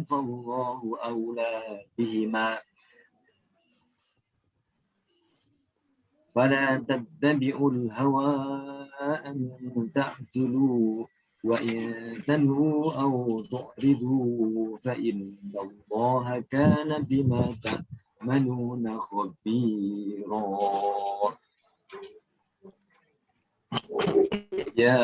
فالله أولى بهما فلا تتبعوا الهوى أن تعتلوا وإن تلهوا أو تعرضوا فإن الله كان بما تعملون خبيرا. يا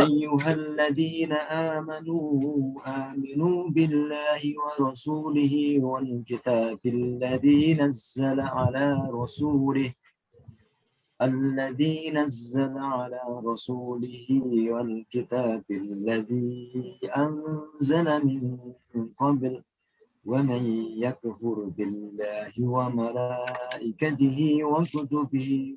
أيها الذين آمنوا بالله ورسوله والكتاب الذي نزل على رسوله والكتاب الذي أنزل من قبل ومن يكفر بالله وملائكته وكتبه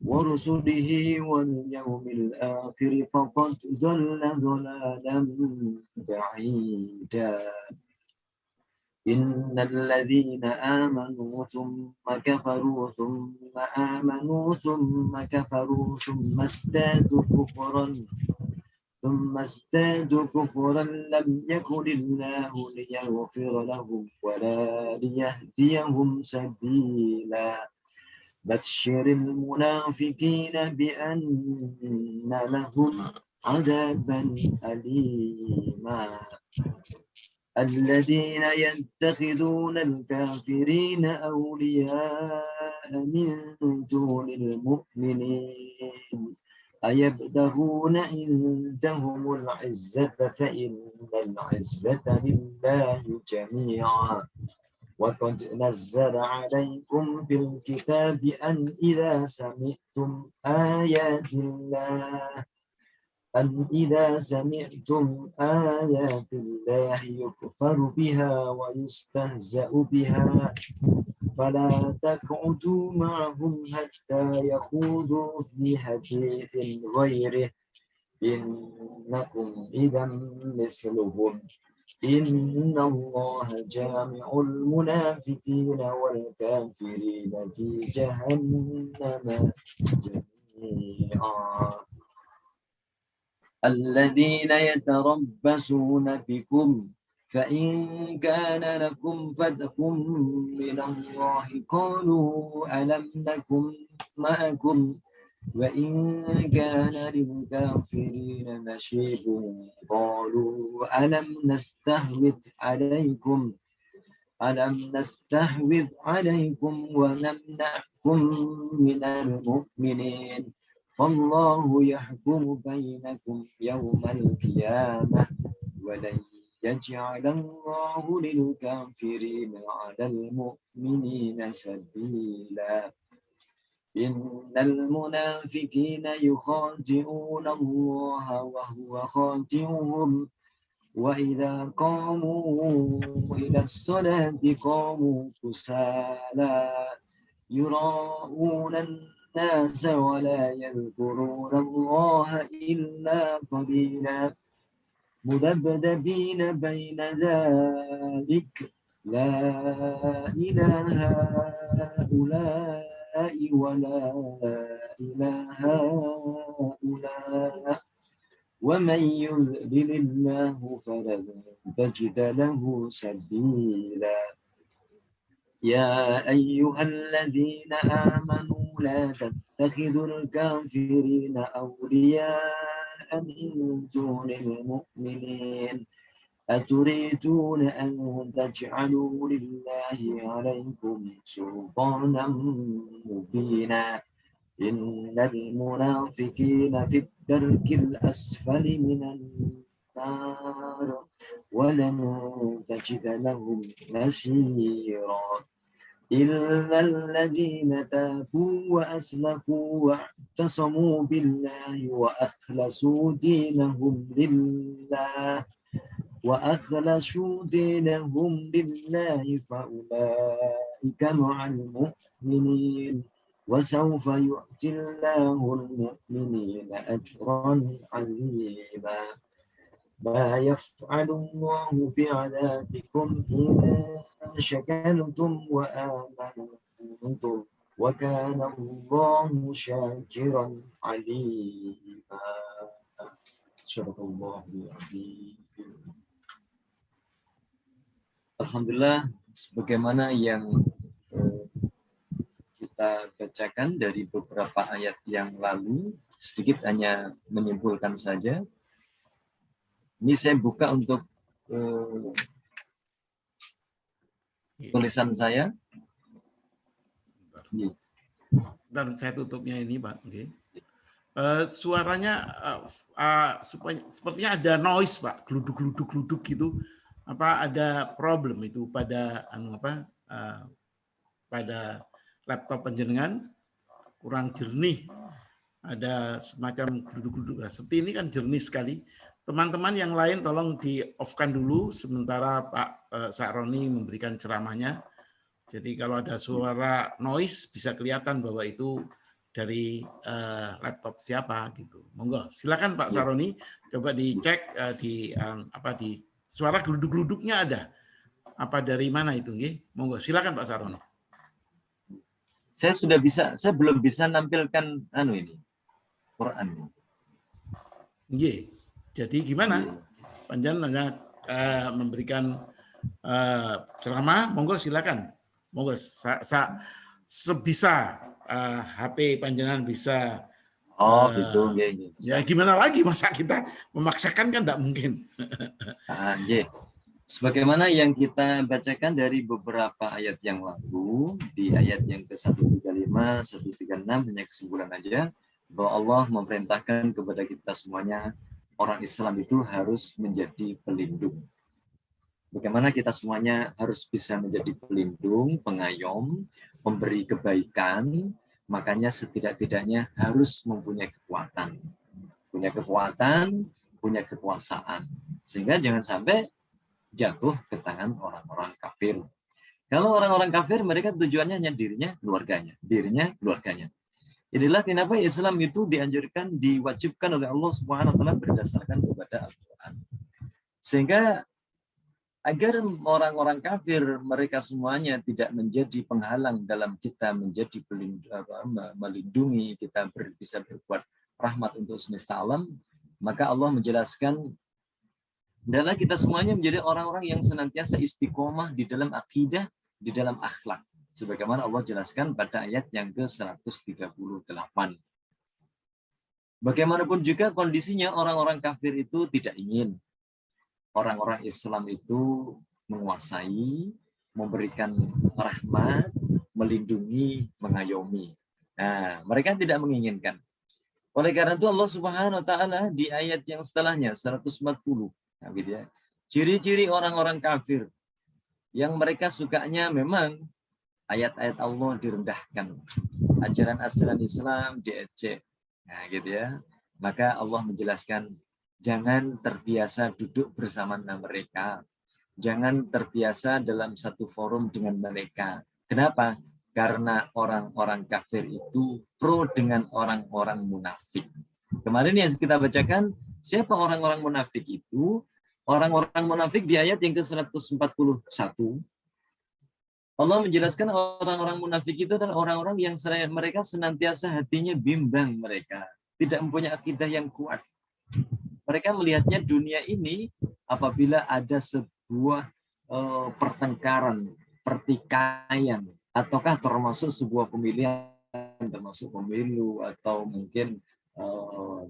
ورسله واليوم الآخر فقد ضل ضلالا بعيدا. إن الذين آمنوا ثم كفروا ثم آمنوا ثم كفروا ثم ازدادوا كفرا لم يكن الله ليغفر لهم ولا ليهديهم سبيلا. بشر المنافقين بأن لهم عذابا أليما. الذين يتخذون الكافرين أولياء من دون المؤمنين أيبتغون عندهم العزة فإن العزة لله جميعا. وقد نزل عليكم في الكتاب أن إذا سمعتم آيات الله يكفر بها ويستهزأ بها فلا تقعدوا معهم حتى يخوضوا في حديث غيره إنكم إذا مثلهم. إن الله جامع المنافقين والكافرين في جهنم جميعا. الذين يتربصون بكم فإن كان لكم فتح من الله قالوا ألم نكن معكم وإن كان للكافرين نصيب قالوا ألم نستحوذ عليكم ونمنعكم من المؤمنين فالله يحكم بينكم يوم القيامة ولن يجعل الله للكافرين على المؤمنين سبيلا. إن المنافقين يخادعون الله وهو خادعهم وإذا قاموا إلى الصلاة قاموا كسالى يراءون الناس ولا يذكرون الله إلا قليلا مذبذبين بين ذلك لا إله هؤلاء ولا إله هؤلاء ومن يضلل الله فلن تجد له سبيلا. يا أيها الذين آمنوا لا تتخذوا الكافرين أولياء من دون المؤمنين أتريدون أن تجعلوا لله عليكم سلطانا مبينا. إن المنافقين في الدرك الأسفل من النار ولن تجد لهم نصيرا إلا الذين تابوا وأصلحوا واعتصموا بالله وأخلصوا دينهم لله فأولئك مع المؤمنين وسوف يؤتي الله المؤمنين أجرا عظيما. ما يفعل الله بعذابكم إن شكرتم وآمنتم وكان الله شاكرا عليما. صدق الله العظيم. Alhamdulillah, sebagaimana yang kita bacakan dari beberapa ayat yang lalu, sedikit hanya menyimpulkan saja. Ini saya buka untuk tulisan saya. Dan saya tutupnya ini, Pak. Okay. Suaranya supaya sepertinya ada noise, Pak, gluduk gitu. Apa ada problem itu pada pada laptop penjenengan kurang jernih, ada semacam gluduk-gluduk. Seperti ini kan jernih sekali. Teman-teman yang lain tolong di off-kan dulu sementara Pak Sakroni memberikan ceramahnya. Jadi kalau ada suara noise bisa kelihatan bahwa itu dari laptop siapa gitu. Monggo, silakan Pak Sakroni, coba dicek di suara geluduk-geluduknya ada. Apa dari mana itu, nggih? Monggo, silakan Pak Sakroni. Saya belum bisa nampilkan ini Quran. Nggih. Jadi gimana? Panjenengan memberikan ceramah, monggo silakan. Monggo sebisa HP panjenengan bisa. Gitu. Ya gimana lagi, masa kita memaksakan kan tidak mungkin. Sebagaimana yang kita bacakan dari beberapa ayat yang lalu, di ayat yang ke-135, 136, hanya kesimpulan aja, bahwa Allah memerintahkan kepada kita semuanya, orang Islam itu harus menjadi pelindung. Bagaimana kita semuanya harus bisa menjadi pelindung, pengayom, memberi kebaikan, makanya setidak-tidaknya harus mempunyai kekuatan. Punya kekuatan, punya kekuasaan. Sehingga jangan sampai jatuh ke tangan orang-orang kafir. Kalau orang-orang kafir, mereka tujuannya hanya dirinya, keluarganya. Inilah kenapa Islam itu dianjurkan, diwajibkan oleh Allah Subhanahu wa taala berdasarkan kepada Al-Qur'an. Sehingga agar orang-orang kafir mereka semuanya tidak menjadi penghalang dalam kita menjadi melindungi, kita bisa berbuat rahmat untuk semesta alam, maka Allah menjelaskan adalah kita semuanya menjadi orang-orang yang senantiasa istiqomah di dalam akidah, di dalam akhlak. Sebagaimana Allah jelaskan pada ayat yang ke-138. Bagaimanapun juga kondisinya orang-orang kafir itu tidak ingin orang-orang Islam itu menguasai, memberikan rahmat, melindungi, mengayomi. Nah, mereka tidak menginginkan. Oleh karena itu Allah Subhanahu wa taala di ayat yang setelahnya 140 gitu ya. Ciri-ciri orang-orang kafir yang mereka sukanya memang ayat-ayat Allah direndahkan, ajaran-ajaran Islam diejek, nah gitu ya. Maka Allah menjelaskan jangan terbiasa duduk bersama mereka, jangan terbiasa dalam satu forum dengan mereka. Kenapa? Karena orang-orang kafir itu pro dengan orang-orang munafik. Kemarin yang kita bacakan, siapa orang-orang munafik itu? Orang-orang munafik di ayat yang ke-141, Allah menjelaskan orang-orang munafik itu adalah orang-orang yang mereka senantiasa hatinya bimbang, mereka tidak mempunyai akidah yang kuat. Mereka melihatnya dunia ini apabila ada sebuah pertengkaran, pertikaian, ataukah termasuk sebuah pemilihan, termasuk pemilu, atau mungkin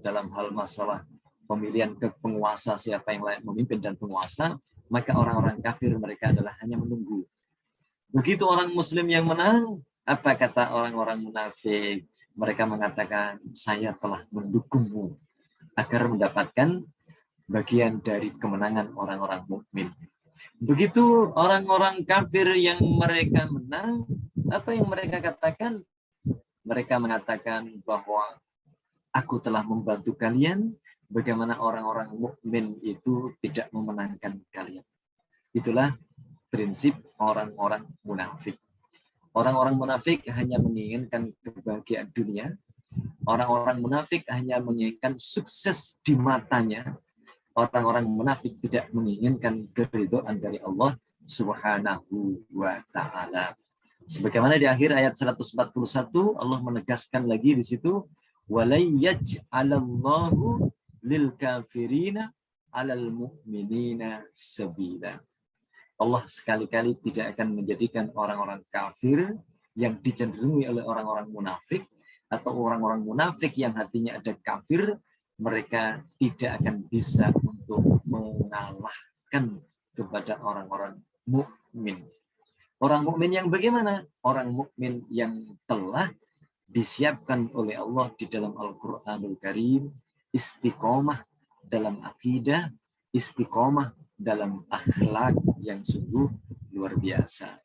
dalam hal masalah pemilihan ke penguasa, siapa yang layak memimpin dan penguasa, maka orang-orang kafir mereka adalah hanya menunggu. Begitu orang muslim yang menang, apa kata orang-orang munafik? Mereka mengatakan, saya telah mendukungmu agar mendapatkan bagian dari kemenangan orang-orang mukmin. Begitu orang-orang kafir yang mereka menang, apa yang mereka katakan? Mereka mengatakan bahwa aku telah membantu kalian, bagaimana orang-orang mukmin itu tidak memenangkan kalian. Itulah prinsip orang-orang munafik. Orang-orang munafik hanya menginginkan kebahagiaan dunia. Orang-orang munafik hanya menginginkan sukses di matanya. Orang-orang munafik tidak menginginkan keridhaan dari Allah Subhanahu wa taala. Sebagaimana di akhir ayat 141 Allah menegaskan lagi di situ, walay yaj'alallahu lil kafirina 'alal mu'minina sabila. Allah sekali-kali tidak akan menjadikan orang-orang kafir yang dicenderungi oleh orang-orang munafik, atau orang-orang munafik yang hatinya ada kafir, mereka tidak akan bisa untuk mengalahkan kepada orang-orang mukmin. Orang mukmin yang bagaimana? Orang mukmin yang telah disiapkan oleh Allah di dalam Al-Qur'anul Karim, istiqomah dalam akidah, istiqomah dalam akhlak yang sungguh luar biasa.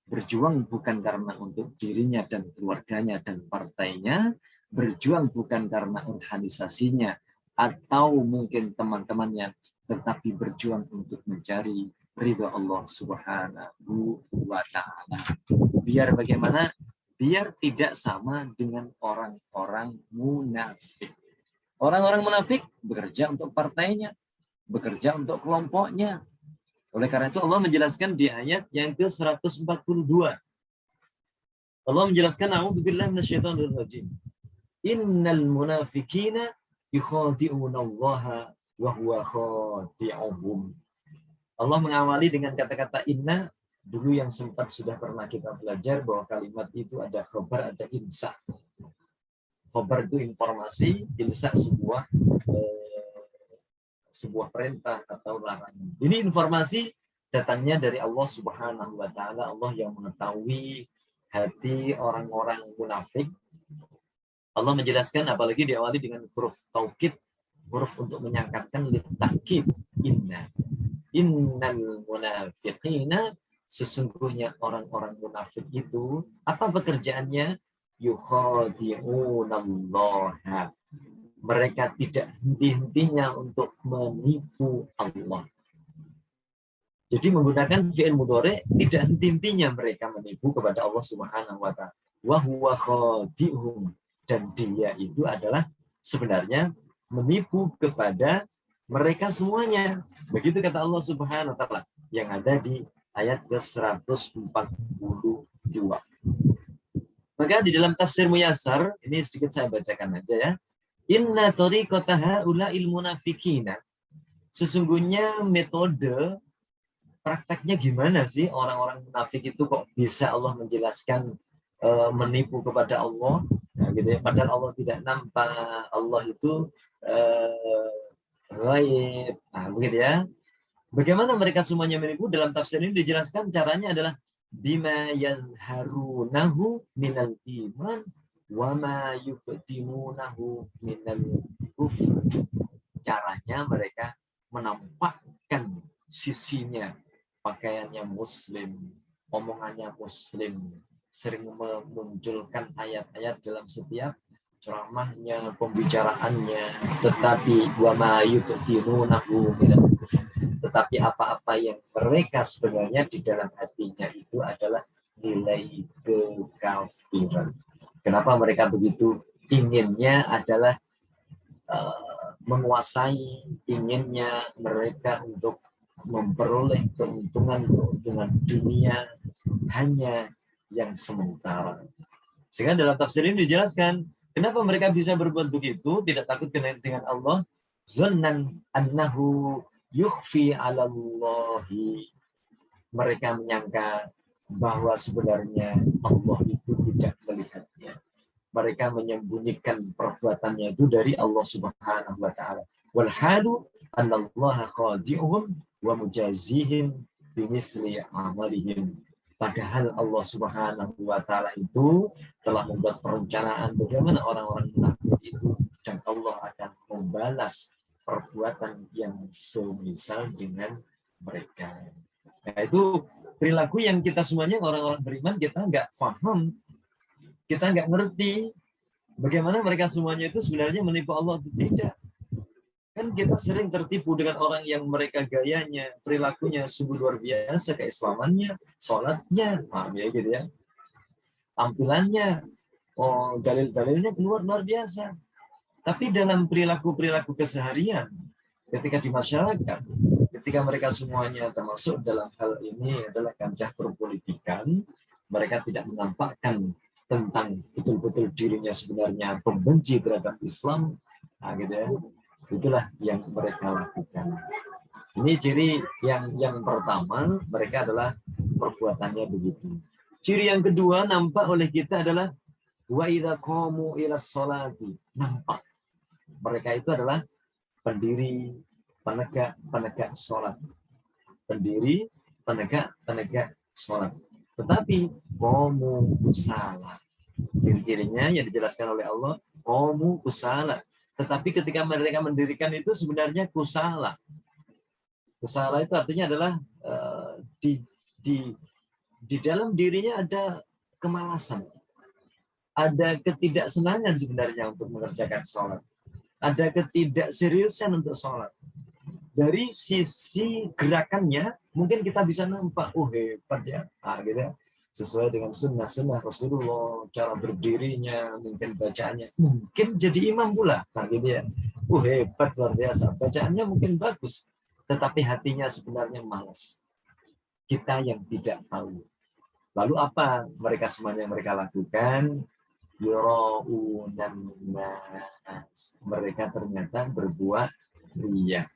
Berjuang bukan karena untuk dirinya dan keluarganya dan partainya, berjuang bukan karena organisasinya atau mungkin teman-temannya, tetapi berjuang untuk mencari ridha Allah Subhanahu wa Ta'ala. Biar bagaimana? Biar tidak sama dengan orang-orang munafik. Orang-orang munafik bekerja untuk partainya, bekerja untuk kelompoknya. Oleh karena itu Allah menjelaskan di ayat yang ke-142. Allah menjelaskan, a'udzubillahi minasyaitonir rajim. Innal munafiqina yukhadi'unallaha wa huwa khadi'uhum. Allah mengawali dengan kata-kata inna. Dulu yang sempat sudah pernah kita belajar bahwa kalimat itu ada khabar, ada insa. Khabar itu informasi, insa sebuah perintah atau larangan. Ini informasi datangnya dari Allah Subhanahu wa Ta'ala, Allah yang mengetahui hati orang-orang munafik. Allah menjelaskan, apalagi diawali dengan huruf taukid, huruf untuk menyangkatkan litakid, inna. Innal munafiqina, sesungguhnya orang-orang munafik itu, apa pekerjaannya? Yukhadi'unallaha. Mereka tidak henti-hentinya untuk menipu Allah. Jadi menggunakan fi'il mudhari, tidak henti-hentinya mereka menipu kepada Allah Subhanahu wa Ta'ala. Wa huwa khadi'uhum, dan dia itu adalah sebenarnya menipu kepada mereka semuanya. Begitu kata Allah Subhanahu wa Ta'ala yang ada di ayat ke-142. Maka di dalam tafsir Muyassar, ini sedikit saya bacakan aja ya. Inna tariqata haula'il munafiqina. Sesungguhnya metode prakteknya gimana sih orang-orang munafik itu kok bisa Allah menjelaskan menipu kepada Allah. Nah, gitu ya. Padahal Allah tidak nampak, Allah itu ghaib. Nah, begitu ya. Bagaimana mereka semuanya menipu? Dalam tafsir ini dijelaskan caranya adalah bima yanharunahu minal iman wa ma yubtimunahu minal kufr. Caranya mereka menampakkan sisinya, pakaiannya muslim, omongannya muslim, sering memunculkan ayat-ayat dalam setiap ceramahnya, pembicaraannya, tetapi wa ma yubtimunahu minal kufr. Tetapi apa-apa yang mereka sebenarnya di dalam hatinya itu adalah nilai kekafiran. Kenapa mereka begitu? Inginnya adalah menguasai, inginnya mereka untuk memperoleh keuntungan dunia hanya yang sementara. Sehingga dalam tafsir ini dijelaskan, kenapa mereka bisa berbuat begitu, tidak takut dengan Allah, zannan annahu yukhfi 'alallahi. Mereka menyangka bahwa sebenarnya Allah itu tidak melihatnya. Mereka menyembunyikan perbuatannya itu dari Allah Subhanahu wa Ta'ala. Wal halu anallaha khadi'uhum wa mujazihim bimisli amalihim. Padahal Allah Subhanahu wa Ta'ala itu telah membuat perencanaan bagaimana orang-orang munafik itu, dan Allah akan membalas perbuatan yang semisal dengan mereka. Nah, itu perilaku yang kita semuanya orang-orang beriman kita nggak paham, kita nggak ngerti bagaimana mereka semuanya itu sebenarnya menipu Allah atau tidak. Kan kita sering tertipu dengan orang yang mereka gayanya, perilakunya sungguh luar biasa, keislamannya, sholatnya, ya gitu ya, tampilannya, dalil-dalilnya keluar luar biasa. Tapi dalam perilaku-perilaku keseharian, ketika di masyarakat, ketika mereka semuanya termasuk dalam hal ini adalah kancah perpolitikan, mereka tidak menampakkan tentang betul-betul dirinya sebenarnya pembenci terhadap Islam, nah, gitu ya. Itulah yang mereka lakukan. Ini ciri yang pertama, mereka adalah perbuatannya begitu. Ciri yang kedua nampak oleh kita adalah wa idza qamu ila sholati. Nampak mereka itu adalah pendiri, penegak sholat. Pendiri, penegak sholat. Tetapi qamu kusala. Ciri-cirinya yang dijelaskan oleh Allah, qamu kusala. Tetapi ketika mereka mendirikan itu sebenarnya kusala. Kusala itu artinya adalah di dalam dirinya ada kemalasan. Ada ketidaksenangan sebenarnya untuk mengerjakan sholat. Ada ketidakseriusan untuk sholat. Dari sisi gerakannya, mungkin kita bisa nampak, hebat ya. Nah, gitu ya. Sesuai dengan sunnah Rasulullah, cara berdirinya, mungkin bacaannya, mungkin jadi imam pula. Nah, gitu ya. Hebat, luar biasa. Bacaannya mungkin bagus, tetapi hatinya sebenarnya malas. Kita yang tidak tahu. Lalu apa mereka semuanya mereka lakukan? Yura'unan nas. Mereka ternyata berbuat riya.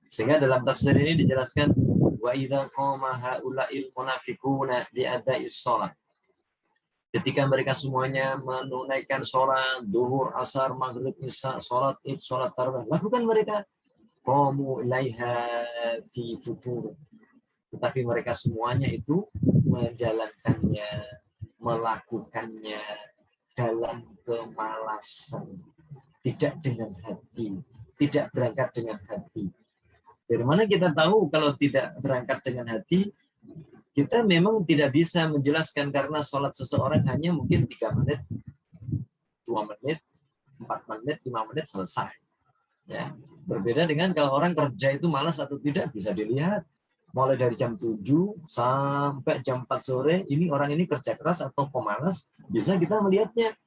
Sehingga dalam tafsir ini dijelaskan wa idza qama haula'il munafiquna li ada'is shalah. Ketika mereka semuanya menunaikan sholat zuhur, asar, maghrib, isya, sholat id, sholat tarawih, lakukan mereka qamu ilaiha fi futur. Tetapi mereka semuanya itu menjalankannya, melakukannya dalam kemalasan, tidak dengan hati, tidak berangkat dengan hati. Dari mana kita tahu kalau tidak berangkat dengan hati? Kita memang tidak bisa menjelaskan karena sholat seseorang hanya mungkin 3 menit, 2 menit, 4 menit, 5 menit selesai. Ya. Berbeda dengan kalau orang kerja itu malas atau tidak bisa dilihat. Mulai dari jam 7 sampai jam 4 sore, ini orang ini kerja keras atau pemalas, bisa kita melihatnya.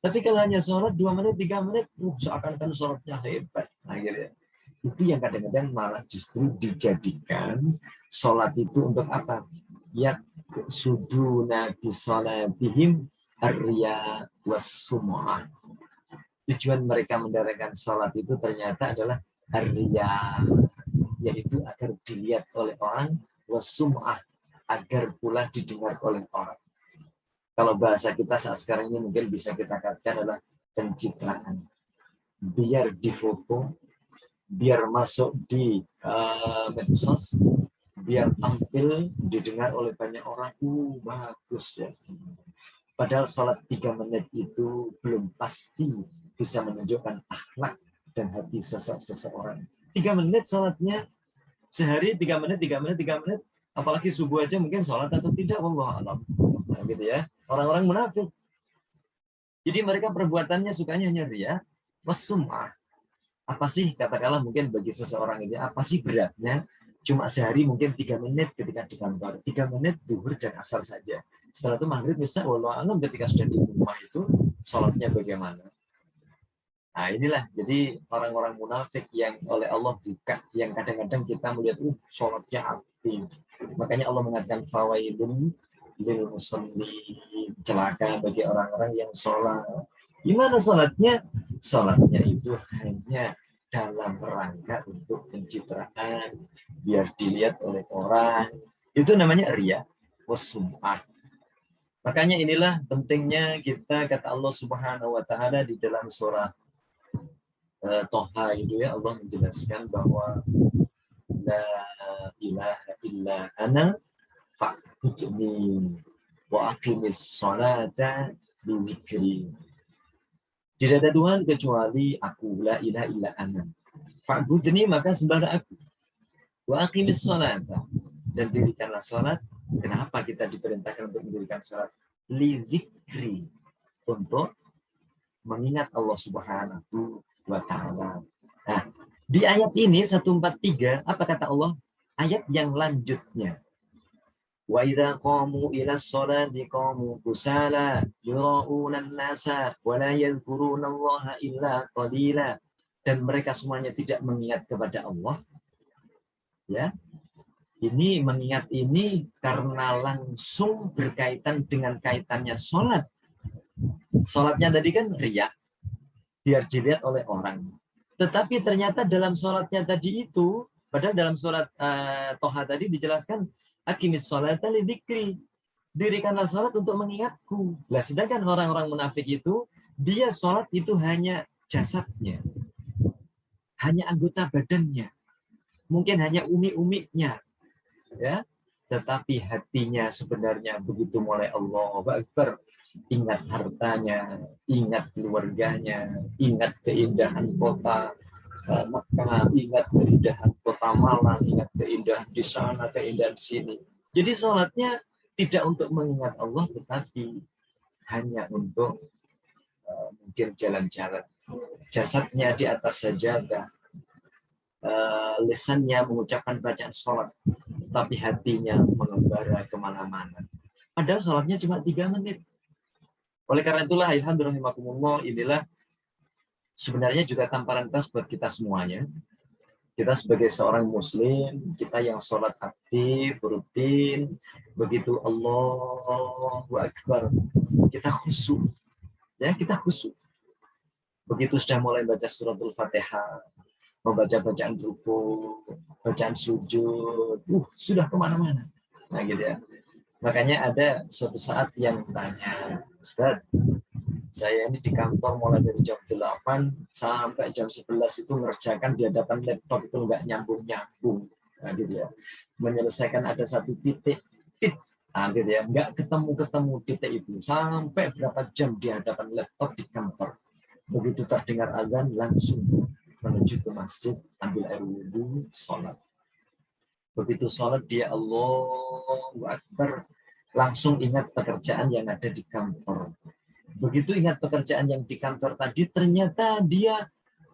Tapi kalau hanya sholat 2 menit, 3 menit, seakan-akan sholatnya hebat. Nah, gitu ya. Itu yang kadang-kadang malah justru dijadikan sholat itu untuk apa? Ya suduna bisolatihim ar-riya was-sum'ah. Tujuan mereka mendirikan sholat itu ternyata adalah ar-riya, yaitu agar dilihat oleh orang, was-sum'ah, agar pula didengar oleh orang. Kalau bahasa kita saat sekarang ini mungkin bisa kita katakan adalah pencitraan. Biar difoto, biar masuk di medsos, biar tampil, didengar oleh banyak orang, bagus ya. Padahal sholat 3 menit itu belum pasti bisa menunjukkan akhlak dan hati seseorang. 3 menit sholatnya, sehari 3 menit, apalagi subuh aja mungkin sholat atau tidak, wallahu a'lam. Nah, gitu ya. Orang-orang munafik. Jadi mereka perbuatannya sukanya hanya riya, was-sum'ah. Apa sih, katakanlah mungkin bagi seseorang ini, apa sih beratnya? Cuma sehari mungkin 3 menit ketika di kantor. 3 menit zuhur dan asar saja. Setelah itu maghrib, isya, wallahu a'lam, ketika sudah di rumah itu, sholatnya bagaimana? Nah inilah, jadi orang-orang munafik yang oleh Allah buka, yang kadang-kadang kita melihat, sholatnya aktif. Makanya Allah mengatakan, fawailun lil musallin, celaka bagi orang-orang yang sholat. Gimana sholatnya? Sholatnya itu hanya dalam rangka untuk pencitraan, biar dilihat oleh orang. Itu namanya riya was-sum'ah. Makanya inilah pentingnya kita, kata Allah Subhanahu wa taala di dalam surah Toha itu ya, Allah menjelaskan bahwa la ilaha illa ana fa'budni wa aqimis sholata li dzikri. Tidak ada Tuhan kecuali aku, la ilaha illa ana. Fa'budni, maka sembahlah aku. Wa aqimis sholata, dan dirikanlah salat. Kenapa kita diperintahkan untuk mendirikan salat? Li dzikri, untuk mengingat Allah Subhanahu wa taala. Nah, di ayat ini 143 apa kata Allah? Ayat yang lanjutnya. Wa idza qamu ila sholati qamu kusala yura'una an-nasa wa la yadhkuruna Allah illa qalila. Dan mereka semuanya tidak mengingat kepada Allah. Ya. Ini mengingat ini karena langsung berkaitan dengan kaitannya sholat. Sholatnya tadi kan riya, biar dilihat oleh orang. Tetapi ternyata dalam sholatnya tadi itu Padahal dalam surat Toha tadi dijelaskan, aqimis sholata lidzikri. Dirikanlah sholat untuk mengingatku. Lah, sedangkan orang-orang munafik itu, dia sholat itu hanya jasadnya, hanya anggota badannya, mungkin hanya umi-uminya, ya. Tetapi hatinya sebenarnya begitu mulai Allahu Akbar, ingat hartanya, ingat keluarganya, ingat keindahan kota Makkah, ingat keindahan kota Malang, ingat keindahan di sana, keindahan sini. Jadi sholatnya tidak untuk mengingat Allah, tetapi hanya untuk mungkin jalan-jalan. Jasadnya di atas sajadah, lisannya mengucapkan bacaan sholat, tapi hatinya mengembara kemana-mana. Padahal sholatnya cuma 3 menit. Oleh karena itulah, alhamdulillah, inilah sebenarnya juga tamparan keras buat kita semuanya. Kita sebagai seorang muslim, kita yang sholat aktif, rutin, begitu Allahu Akbar, kita khusyuk. Ya, kita khusyuk. Begitu sudah mulai baca suratul Fatihah, membaca bacaan ruku, bacaan sujud, sudah kemana-mana. Nah, gitu ya. Makanya ada suatu saat yang tanya, Ustaz, saya ini di kantor mulai dari jam 8 sampai jam 11 itu mengerjakan di hadapan laptop itu nggak nyambung-nyambung. Nah, gitu ya. Menyelesaikan ada satu titik, nah, gitu ya. Nggak ketemu-ketemu titik itu. Sampai berapa jam di hadapan laptop di kantor. Begitu terdengar azan, langsung menuju ke masjid, ambil air wudhu, sholat. Begitu sholat, dia Allahu Akbar, langsung ingat pekerjaan yang ada di kantor. Begitu ingat pekerjaan yang di kantor tadi, ternyata dia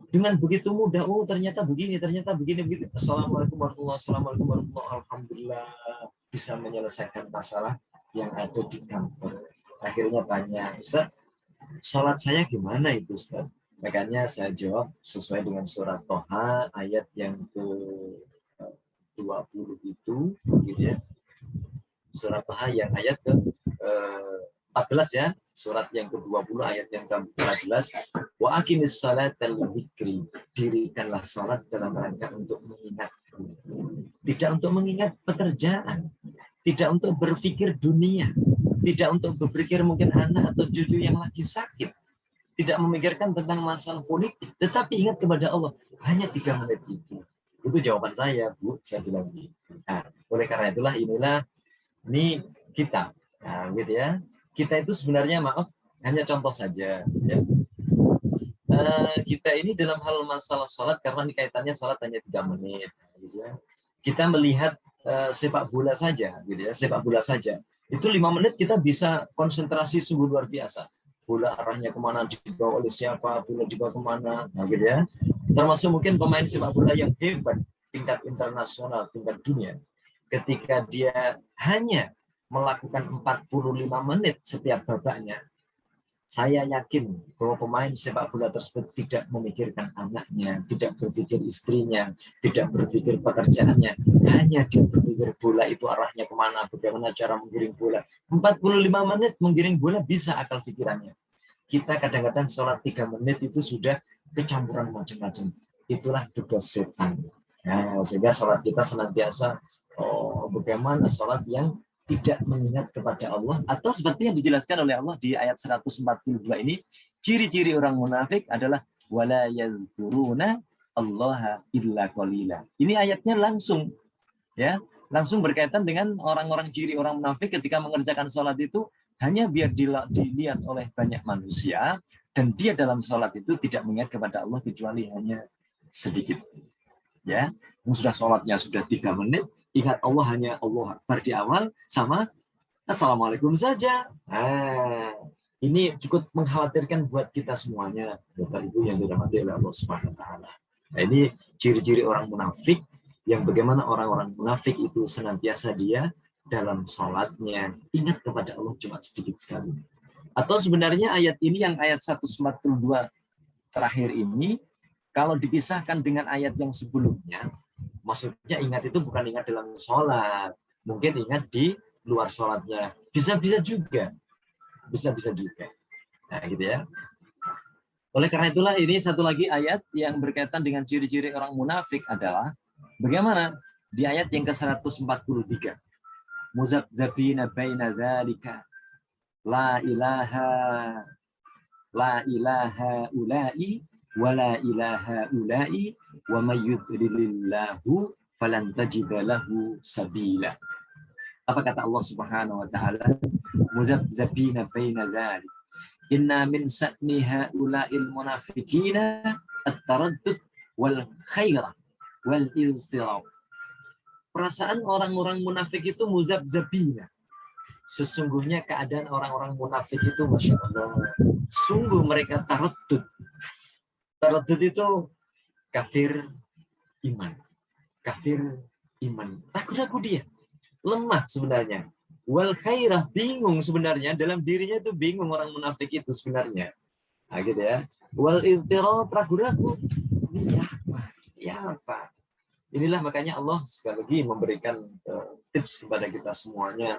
dengan begitu mudah, ternyata begini, begitu. Assalamualaikum warahmatullahi wabarakatuh, alhamdulillah, bisa menyelesaikan masalah yang ada di kantor. Akhirnya tanya, Ustaz, sholat saya gimana itu, Ustaz? Makanya saya jawab sesuai dengan surat Toha ayat yang ke-20 itu, gitu ya. Surat Toha yang ayat ke-14 ya, surat yang ke-20 ayat yang ke-14. Wa aqimis salata lidzikri, dirikanlah salat dalam rangka untuk mengingat. Tidak untuk mengingat pekerjaan, tidak untuk berpikir dunia, tidak untuk berpikir mungkin anak atau cucu yang lagi sakit, tidak memikirkan tentang masalah politik, tetapi ingat kepada Allah. Hanya 3 menit itu. Itu jawaban saya, Bu. Saya bilang gitu. Nah, oleh karena itulah ini kita. Nah, gitu ya. Kita itu sebenarnya, maaf, hanya contoh saja. Ya. Kita ini dalam hal masalah sholat, karena ini kaitannya sholat hanya 3 menit. Gitu ya. Kita melihat sepak bola saja. Gitu ya. Sepak bola saja. Itu 5 menit kita bisa konsentrasi sungguh luar biasa. Bola arahnya kemana, dibawa oleh siapa, bola dibawa kemana, nah gitu ya. Termasuk mungkin pemain sepak bola yang hebat, tingkat internasional, tingkat dunia. Ketika dia hanya melakukan 45 menit setiap babaknya, saya yakin bahwa pemain sepak bola tersebut tidak memikirkan anaknya, tidak berpikir istrinya, tidak berpikir pekerjaannya. Hanya dia berpikir bola itu arahnya kemana, bagaimana cara menggiring bola. 45 menit menggiring bola bisa akal pikirannya. Kita kadang-kadang sholat 3 menit itu sudah kecampuran macam-macam. Itulah tugas setan. Nah, sehingga sholat kita senantiasa bagaimana sholat yang tidak mengingat kepada Allah, atau seperti yang dijelaskan oleh Allah di ayat 142 ini, ciri-ciri orang munafik adalah wala yazkuruna Allah illa qalila. Ini ayatnya langsung langsung berkaitan dengan orang-orang ciri orang munafik ketika mengerjakan sholat itu hanya biar dilihat oleh banyak manusia, dan dia dalam sholat itu tidak mengingat kepada Allah kecuali hanya sedikit. Ya, sudah sholatnya sudah 3 menit, ingat Allah hanya Allah Akbar di awal sama Assalamualaikum saja. Nah, ini cukup mengkhawatirkan buat kita semuanya, Bapak Ibu yang dirahmati oleh Allah Subhanahu wa taala. Nah, ini ciri-ciri orang munafik, yang bagaimana orang-orang munafik itu senantiasa dia dalam sholatnya ingat kepada Allah cuma sedikit sekali. Atau sebenarnya ayat ini yang ayat 142 terakhir ini, kalau dipisahkan dengan ayat yang sebelumnya, maksudnya ingat itu bukan ingat dalam sholat, mungkin ingat di luar sholatnya, bisa-bisa juga, bisa-bisa juga. Nah, gitu ya. Oleh karena itulah ini satu lagi ayat yang berkaitan dengan ciri-ciri orang munafik adalah Bagaimana? Di ayat yang ke-143. Muzabzabina baina dzalika la ilaha ulai wa la ilaha ulai wa may yudlilillahu falan tajida lahu sabila. Apa kata Allah Subhanahu wa taala? Muzabzabina baina dzalik. Inna min sa'ni haula'il munafiqina at-taraddud wal khairah wal istirab. Perasaan orang-orang munafik itu muzabzabina. Sesungguhnya keadaan orang-orang munafik itu, Masya Allah, sungguh mereka taraddud. Taraddud itu kafir iman. Kafir iman. Ragu-ragu dia. Lemah sebenarnya. Wal khairah, bingung sebenarnya. Dalam dirinya itu bingung orang munafik itu sebenarnya. Nah, gitu ya. Wal istirab, ragu-ragu. Ini apa? Ya apa? Inilah makanya Allah sekali lagi memberikan tips kepada kita semuanya.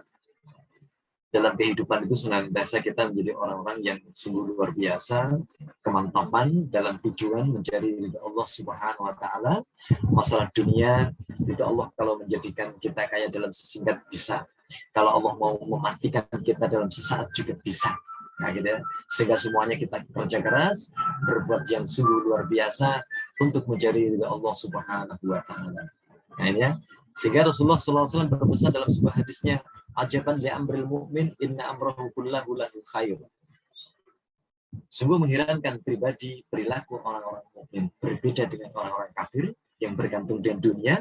Dalam kehidupan itu senantiasa kita menjadi orang-orang yang sungguh luar biasa, kemantapan dalam tujuan mencari ridha Allah Subhanahu wa taala. Masalah dunia itu Allah kalau menjadikan kita kaya dalam sesingkat bisa. Kalau Allah mau mematikan kita dalam sesaat juga bisa. Nah, gitu ya. Sehingga semuanya kita kerja keras, berbuat yang sungguh luar biasa untuk mencari ridha Allah Subhanahu wa taala. Nah, ini ya. Sehingga Rasulullah SAW berpesan dalam sebuah hadisnya, ajaban li amril mu'min inna amrahu kullahu lahu khair. Sungguh mengherankan pribadi perilaku orang-orang mukmin, berbeda dengan orang-orang kafir yang bergantung dengan dunia,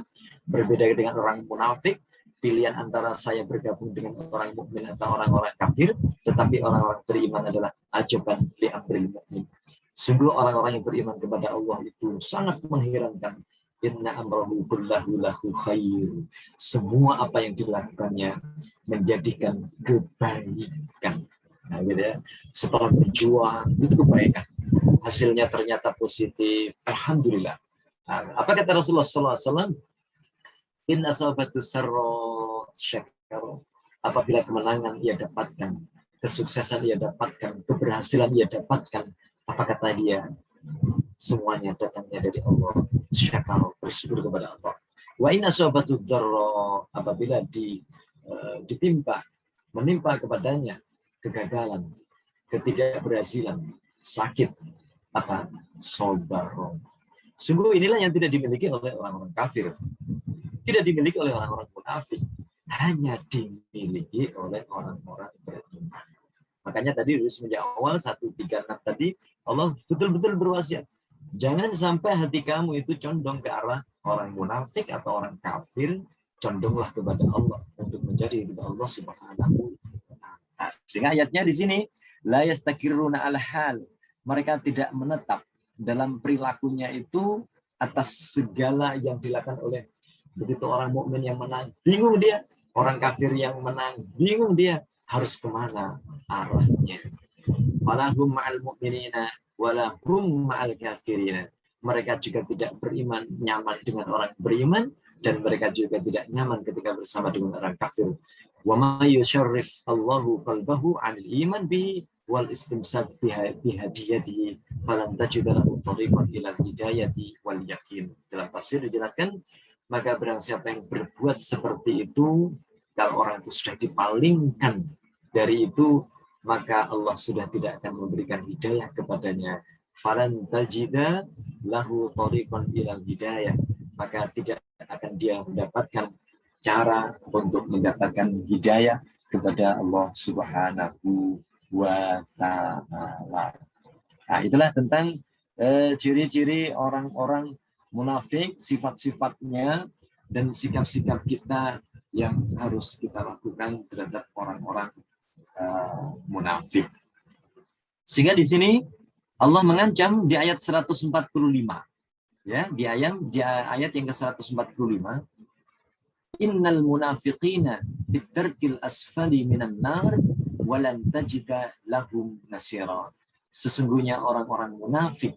berbeda dengan orang munafik, pilihan antara saya bergabung dengan orang mukmin atau orang-orang kafir, tetapi orang-orang beriman adalah ajaban li amril mu'min. Sungguh orang-orang yang beriman kepada Allah itu sangat mengherankan. Inna amrahu kullahu lahu khair. Semua apa yang dilakukannya menjadikan kebaikan. Nah, gitu ya. Setelah berjuang itu kebaikan. Hasilnya ternyata positif. Alhamdulillah. Nah, apa kata Rasulullah SAW? In asabatu sarra syakara. Apabila kemenangan ia dapatkan, kesuksesan ia dapatkan, keberhasilan ia dapatkan, apa kata dia? Semuanya datangnya dari Allah. Syakar, bersyukur kepada Allah. Wa in asabatu dharra, apabila menimpa kepadanya kegagalan, ketidakberhasilan, sakit, apa? Sabar. Sungguh inilah yang tidak dimiliki oleh orang-orang kafir. Tidak dimiliki oleh orang-orang munafik. Hanya dimiliki oleh orang-orang beriman. Makanya tadi semenjak awal 136 tadi Allah betul-betul berwasiat. Jangan sampai hati kamu itu condong ke arah orang munafik atau orang kafir, condonglah kepada Allah untuk menjadi ridha Allah Subhanahu wa taala. Sehingga ayatnya di sini la yastakiruna al hal. Mereka tidak menetap dalam perilakunya itu atas segala yang dilakukan oleh begitu orang mukmin yang menang, bingung dia, orang kafir yang menang, bingung dia harus kemana arahnya. Walahum ma'al mu'minina walahum ma'al kafirina. Mereka juga tidak beriman nyaman dengan orang beriman, dan mereka juga tidak nyaman ketika bersama dengan orang kafir. Wa may yusharrif Allahu qalbahu 'anil iman bi wal istimsak bihadiyati falan tajid lahu tariqan ila hidayati wal yakin. Dalam tafsir dijelaskan, maka barang siapa yang berbuat seperti itu, kalau orang itu sudah dipalingkan dari itu, maka Allah sudah tidak akan memberikan hidayah kepadanya. Falan tajida lahu tariqan ilal hidayah. Maka tidak akan dia mendapatkan cara untuk mendapatkan hidayah kepada Allah Subhanahu wa ta'ala. Nah, itulah tentang ciri-ciri orang-orang munafik, sifat-sifatnya, dan sikap-sikap kita yang harus kita lakukan terhadap orang-orang munafik. Sehingga di sini Allah mengancam di ayat 145. Ya, di ayat yang ke-145, innal munafiqina fit-tarkil asfali minan nar wa lan tajida lahum nasira. Sesungguhnya orang-orang munafik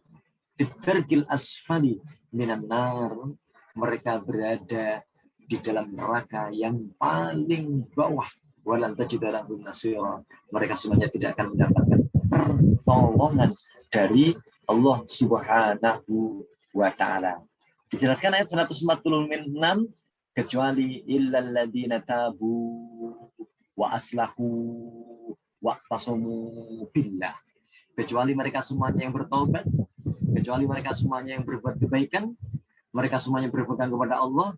fit-tarkil asfali minan nar, mereka berada di dalam neraka yang paling bawah. Walan tajida lahum nasira. Mereka semuanya tidak akan mendapatkan pertolongan dari Allah Subhanahu wa ta'ala. Dijelaskan ayat 146, kecuali illal ladzina tabu wa aslahu wa tasamu billah. Kecuali mereka semuanya yang bertobat, kecuali mereka semuanya yang berbuat kebaikan, mereka semuanya berpegang kepada Allah,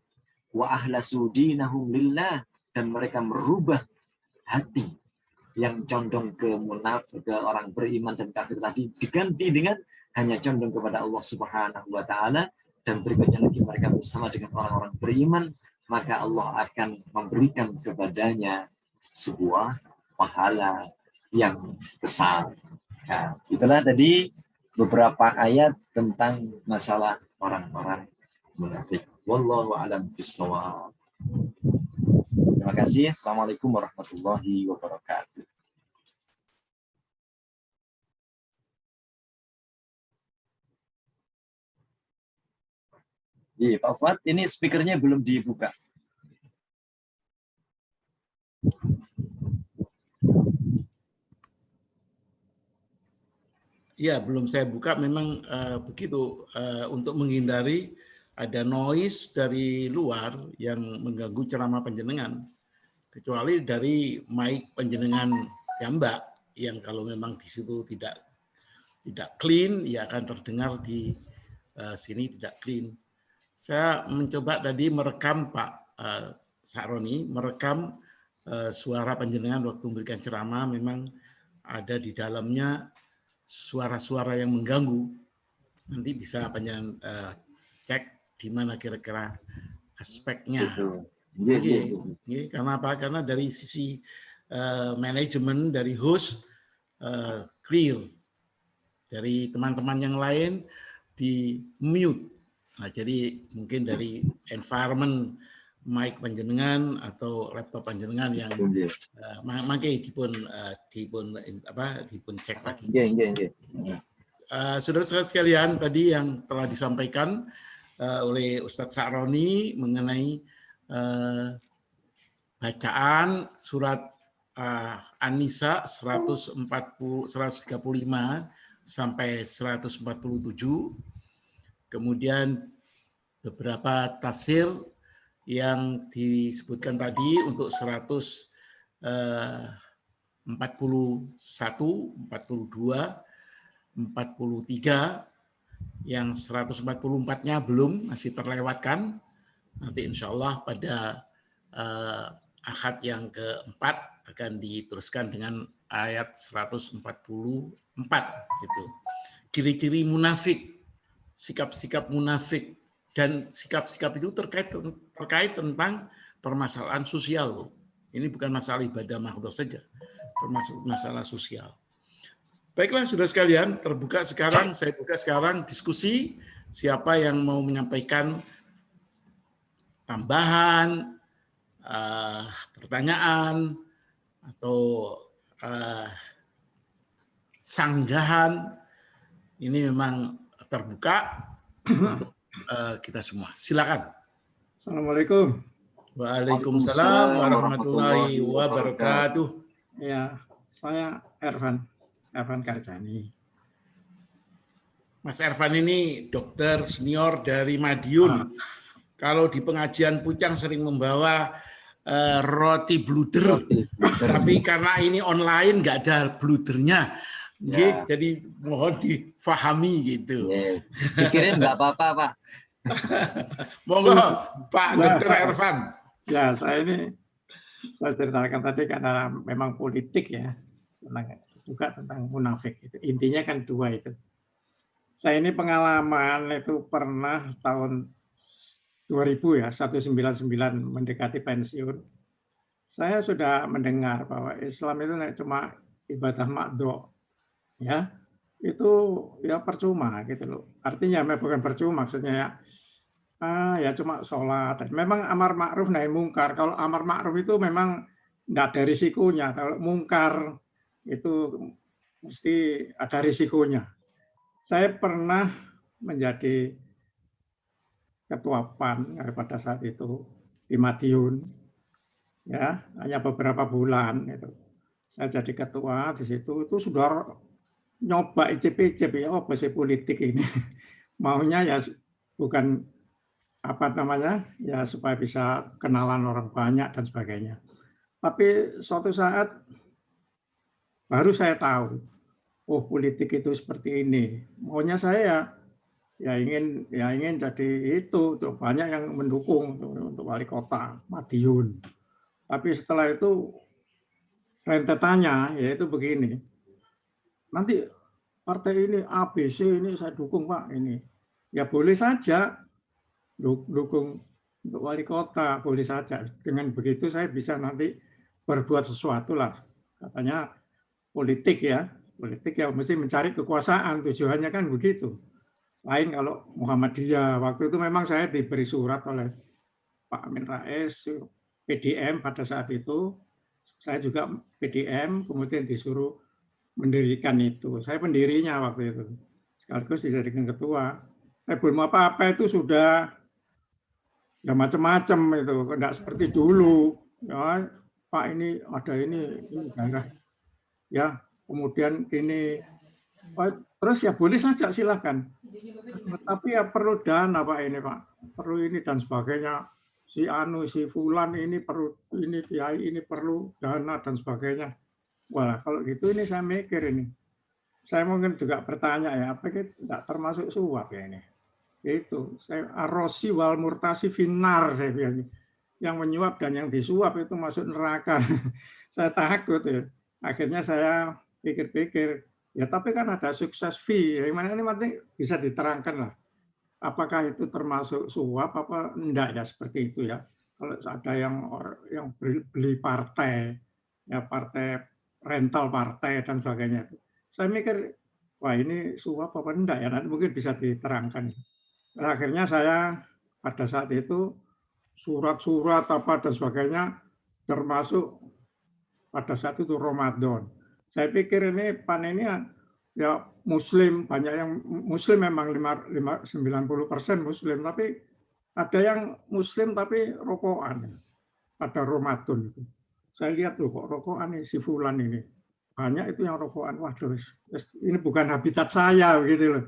wa ahlasu dinahum lillah, dan mereka merubah hati yang condong ke munafik, ke orang beriman dan kafir tadi, diganti dengan hanya condong kepada Allah Subhanahu wa taala, dan berikutnya lagi mereka bersama dengan orang-orang beriman, maka Allah akan memberikan kepadanya sebuah pahala yang besar. Nah, itulah tadi beberapa ayat tentang masalah orang-orang munafik. Wallahu a'lam bishawab. Terima kasih. Assalamualaikum warahmatullahi wabarakatuh. Iya, Pak Fuad, ini speakernya belum dibuka. Ya, belum saya buka. Memang begitu, untuk menghindari ada noise dari luar yang mengganggu ceramah panjenengan. Kecuali dari mic panjenengan ya Mbak, yang kalau memang di situ tidak clean, ya akan terdengar di sini tidak clean. Saya mencoba tadi merekam Pak Sa'roni, merekam suara panjenengan waktu memberikan ceramah, memang ada di dalamnya suara-suara yang mengganggu. Nanti bisa panjenengan cek di mana kira-kira aspeknya. Karena apa? Karena dari sisi manajemen, dari host clear, dari teman-teman yang lain di mute. Nah, jadi mungkin dari environment mic panjenengan atau laptop panjenengan yang mangke dipun cek lagi. Saudara-saudara sekalian, tadi yang telah disampaikan oleh Ustadz Sa'roni mengenai bacaan surat An-Nisa 135 sampai 147, kemudian beberapa tafsir yang disebutkan tadi untuk 141, 42, 43, yang 144-nya belum, masih terlewatkan. Nanti insya Allah pada Ahad yang keempat akan diteruskan dengan ayat 144 gitu. Ciri-ciri munafik, sikap-sikap munafik, dan sikap-sikap itu terkait tentang permasalahan sosial. Ini bukan masalah ibadah mahdhah saja, termasuk masalah sosial. Baiklah saudara sekalian, terbuka sekarang, saya buka sekarang diskusi. Siapa yang mau menyampaikan tambahan, pertanyaan, atau sanggahan, ini memang terbuka untuk kita semua. Silakan. Assalamualaikum. Waalaikumsalam warahmatullahi wabarakatuh. Ya, saya Ervan Karjani. Mas Ervan ini dokter senior dari Madiun. Kalau di pengajian Pucang sering membawa roti bluder, tapi karena ini online nggak ada bludernya, ya. Jadi mohon difahami gitu. Ya. Dikirim nggak apa-apa, Pak. Monggo Pak Dr. Ervan. Ya, saya ceritakan tadi karena memang politik ya, juga tentang munafik itu. Intinya kan dua itu. Saya ini pengalaman itu pernah tahun 2000 ya, 199 mendekati pensiun. Saya sudah mendengar bahwa Islam itu cuma ibadah makdo, ya itu ya percuma gitu loh. Artinya bukan percuma, maksudnya ya cuma sholat. Memang amar ma'ruf nahi mungkar. Kalau amar ma'ruf itu memang tidak ada risikonya. Kalau mungkar itu mesti ada risikonya. Saya pernah menjadi ketua PAN pada saat itu di Madiun, ya hanya beberapa bulan itu. Saya jadi ketua di situ, itu sudah nyoba icip-icip ya, apa sih politik ini. Maunya ya bukan apa namanya, ya supaya bisa kenalan orang banyak dan sebagainya. Tapi suatu saat baru saya tahu, oh politik itu seperti ini. Maunya saya ingin jadi itu, tuh banyak yang mendukung untuk wali kota Madiun. Tapi setelah itu rentetannya yaitu begini, nanti partai ini A, B, C ini saya dukung Pak ini. Ya boleh saja dukung untuk wali kota, boleh saja. Dengan begitu saya bisa nanti berbuat sesuatu lah. Katanya politik ya mesti mencari kekuasaan, tujuannya kan begitu. Lain kalau Muhammadiyah, waktu itu memang saya diberi surat oleh Pak Amin Rais, PDM pada saat itu, saya juga PDM, kemudian disuruh mendirikan itu. Saya pendirinya waktu itu, sekaligus dijadikan ketua. Belum apa-apa itu sudah ya macam-macam itu, tidak seperti dulu. Ya, Pak ini ada ini daerah, ya kemudian ini, terus ya boleh saja silakan. Tapi ya perlu dana Pak ini Pak, perlu ini dan sebagainya. Si Anu, si Fulan ini perlu ini, Kiai ini perlu dana dan sebagainya. Wah kalau gitu ini saya mikir ini. Saya mungkin juga bertanya ya, apa itu tidak termasuk suap ya ini? Itu saya arosi wal murtasi finar saya bilang. Yang menyuap dan yang disuap itu masuk neraka. Saya takut ya. Akhirnya saya pikir-pikir, ya tapi kan ada sukses fee. Gimana ini nanti bisa diterangkan lah. Apakah itu termasuk suap apa enggak ya seperti itu ya. Kalau ada yang beli partai, ya partai rental partai dan sebagainya itu. Saya mikir, wah ini suap apa enggak ya, nanti mungkin bisa diterangkan. Dan akhirnya saya pada saat itu surat-surat apa dan sebagainya, termasuk pada saat itu Ramadan. Saya pikir ini PAN ini ya Muslim, banyak yang Muslim memang 90% Muslim, tapi ada yang Muslim tapi rokokan pada Ramadan itu. Saya lihat loh kok rokokan ini si Fulan ini. Banyak itu yang rokokan. Waduh, ini bukan habitat saya begitu loh.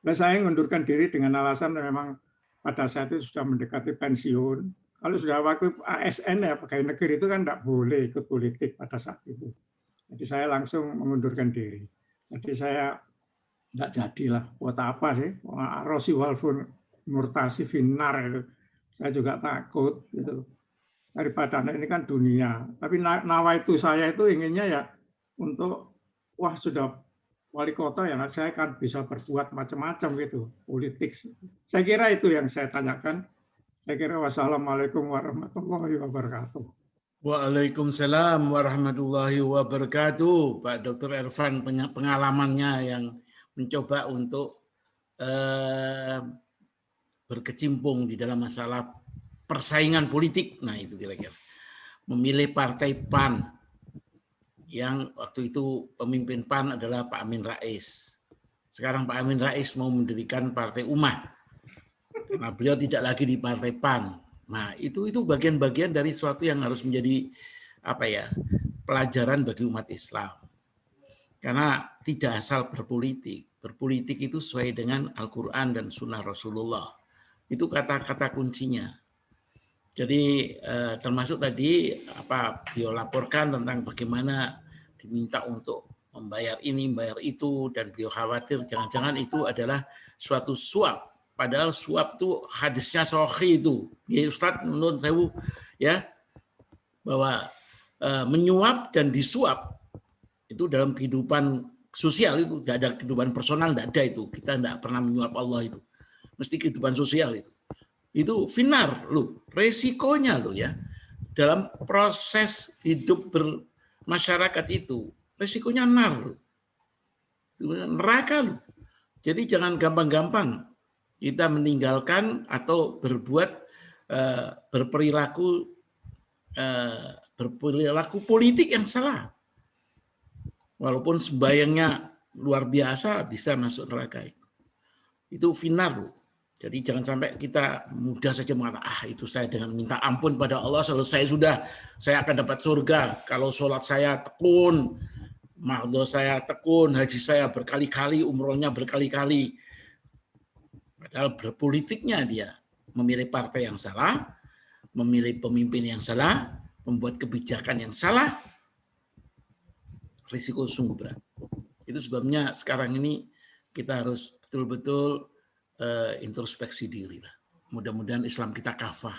Nah, saya mengundurkan diri dengan alasan memang pada saat itu sudah mendekati pensiun. Kalau sudah waktu ASN ya pegawai negeri itu kan tidak boleh ikut politik pada saat itu. Jadi saya langsung mengundurkan diri. Jadi saya tidak jadilah. Buat apa sih? Arosi walfun murtasi finar itu. Saya juga takut gitu. Daripada ini kan dunia. Tapi nawa itu saya itu inginnya ya untuk wah sudah wali kota ya saya kan bisa berbuat macam-macam gitu politik. Saya kira itu yang saya tanyakan. Saya kira wassalamualaikum warahmatullahi wabarakatuh. Waalaikumsalam warahmatullahi wabarakatuh. Pak Dr. Irfan pengalamannya yang mencoba untuk berkecimpung di dalam masalah persaingan politik. Nah itu kira-kira. Memilih partai PAN yang waktu itu pemimpin PAN adalah Pak Amin Rais. Sekarang Pak Amin Rais mau mendirikan Partai Umat. Karena beliau tidak lagi di Partai PAN. Nah, itu bagian-bagian dari sesuatu yang harus menjadi pelajaran bagi umat Islam. Karena tidak asal berpolitik. Berpolitik itu sesuai dengan Al-Qur'an dan Sunnah Rasulullah. Itu kata-kata kuncinya. Jadi termasuk tadi beliau laporkan tentang bagaimana diminta untuk membayar ini, membayar itu, dan beliau khawatir jangan-jangan itu adalah suatu suap. Padahal suap itu hadisnya sahih itu. Ya Ustaz, menurut saya ya bahwa menyuap dan disuap itu dalam kehidupan sosial itu tidak ada, kehidupan personal tidak ada itu. Kita tidak pernah menyuap Allah itu. Mesti kehidupan sosial itu. Itu finar loh, resikonya loh ya. Dalam proses hidup bermasyarakat itu, resikonya nar loh. Neraka loh. Jadi jangan gampang-gampang kita meninggalkan atau berperilaku politik yang salah. Walaupun sembayangnya luar biasa bisa masuk neraka itu. Itu finar loh. Jadi jangan sampai kita mudah saja mengatakan, itu saya dengan minta ampun pada Allah selesai sudah, saya akan dapat surga. Kalau sholat saya tekun, mahdoh saya tekun, haji saya berkali-kali, umrohnya berkali-kali. Padahal berpolitiknya dia memilih partai yang salah, memilih pemimpin yang salah, membuat kebijakan yang salah, risiko sungguh berat. Itu sebabnya sekarang ini kita harus betul-betul introspeksi diri lah. Mudah-mudahan Islam kita kafah.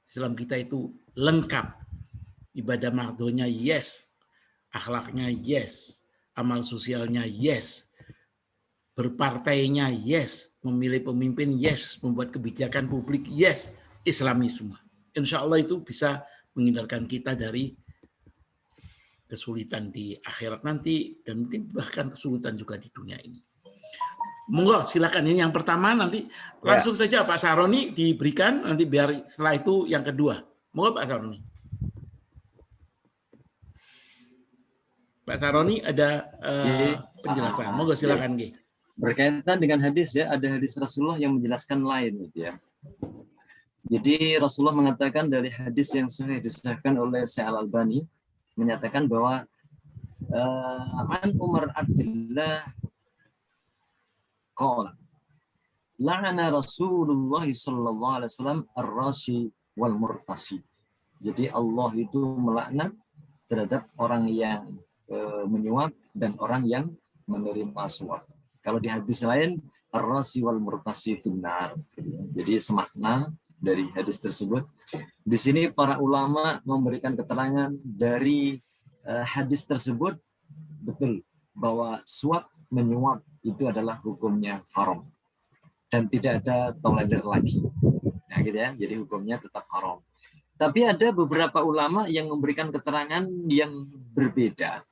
Islam kita itu lengkap. Ibadah mahdonya yes, akhlaknya yes, amal sosialnya yes, berpartainya yes, memilih pemimpin yes, membuat kebijakan publik yes, Islami semua. Insya Allah itu bisa menghindarkan kita dari kesulitan di akhirat nanti dan mungkin bahkan kesulitan juga di dunia ini. Monggo silakan, ini yang pertama, nanti langsung saja Pak Saroni diberikan, nanti biar setelah itu yang kedua. Monggo Pak Saroni. Pak Saroni ada penjelasan. Monggo silakan G. Berkaitan dengan hadis ya, ada hadis Rasulullah yang menjelaskan lain gitu ya. Jadi Rasulullah mengatakan dari hadis yang sahih disahkan oleh Syekh Al-Albani menyatakan bahwa an Umar Abdullah qala la'ana Rasulullah sallallahu alaihi wasallam ar-rashi wal murtasi. Jadi Allah itu melaknat terhadap orang yang menyuap dan orang yang menerima suap. Kalau di hadis lain ar-rashi wal murtasi finnar. Jadi semakna dari hadis tersebut. Di sini para ulama memberikan keterangan dari hadis tersebut betul bahwa suap menyuap itu adalah hukumnya haram dan tidak ada tolerir lagi. Nah, gitu ya. Jadi hukumnya tetap haram. Tapi ada beberapa ulama yang memberikan keterangan yang berbeda.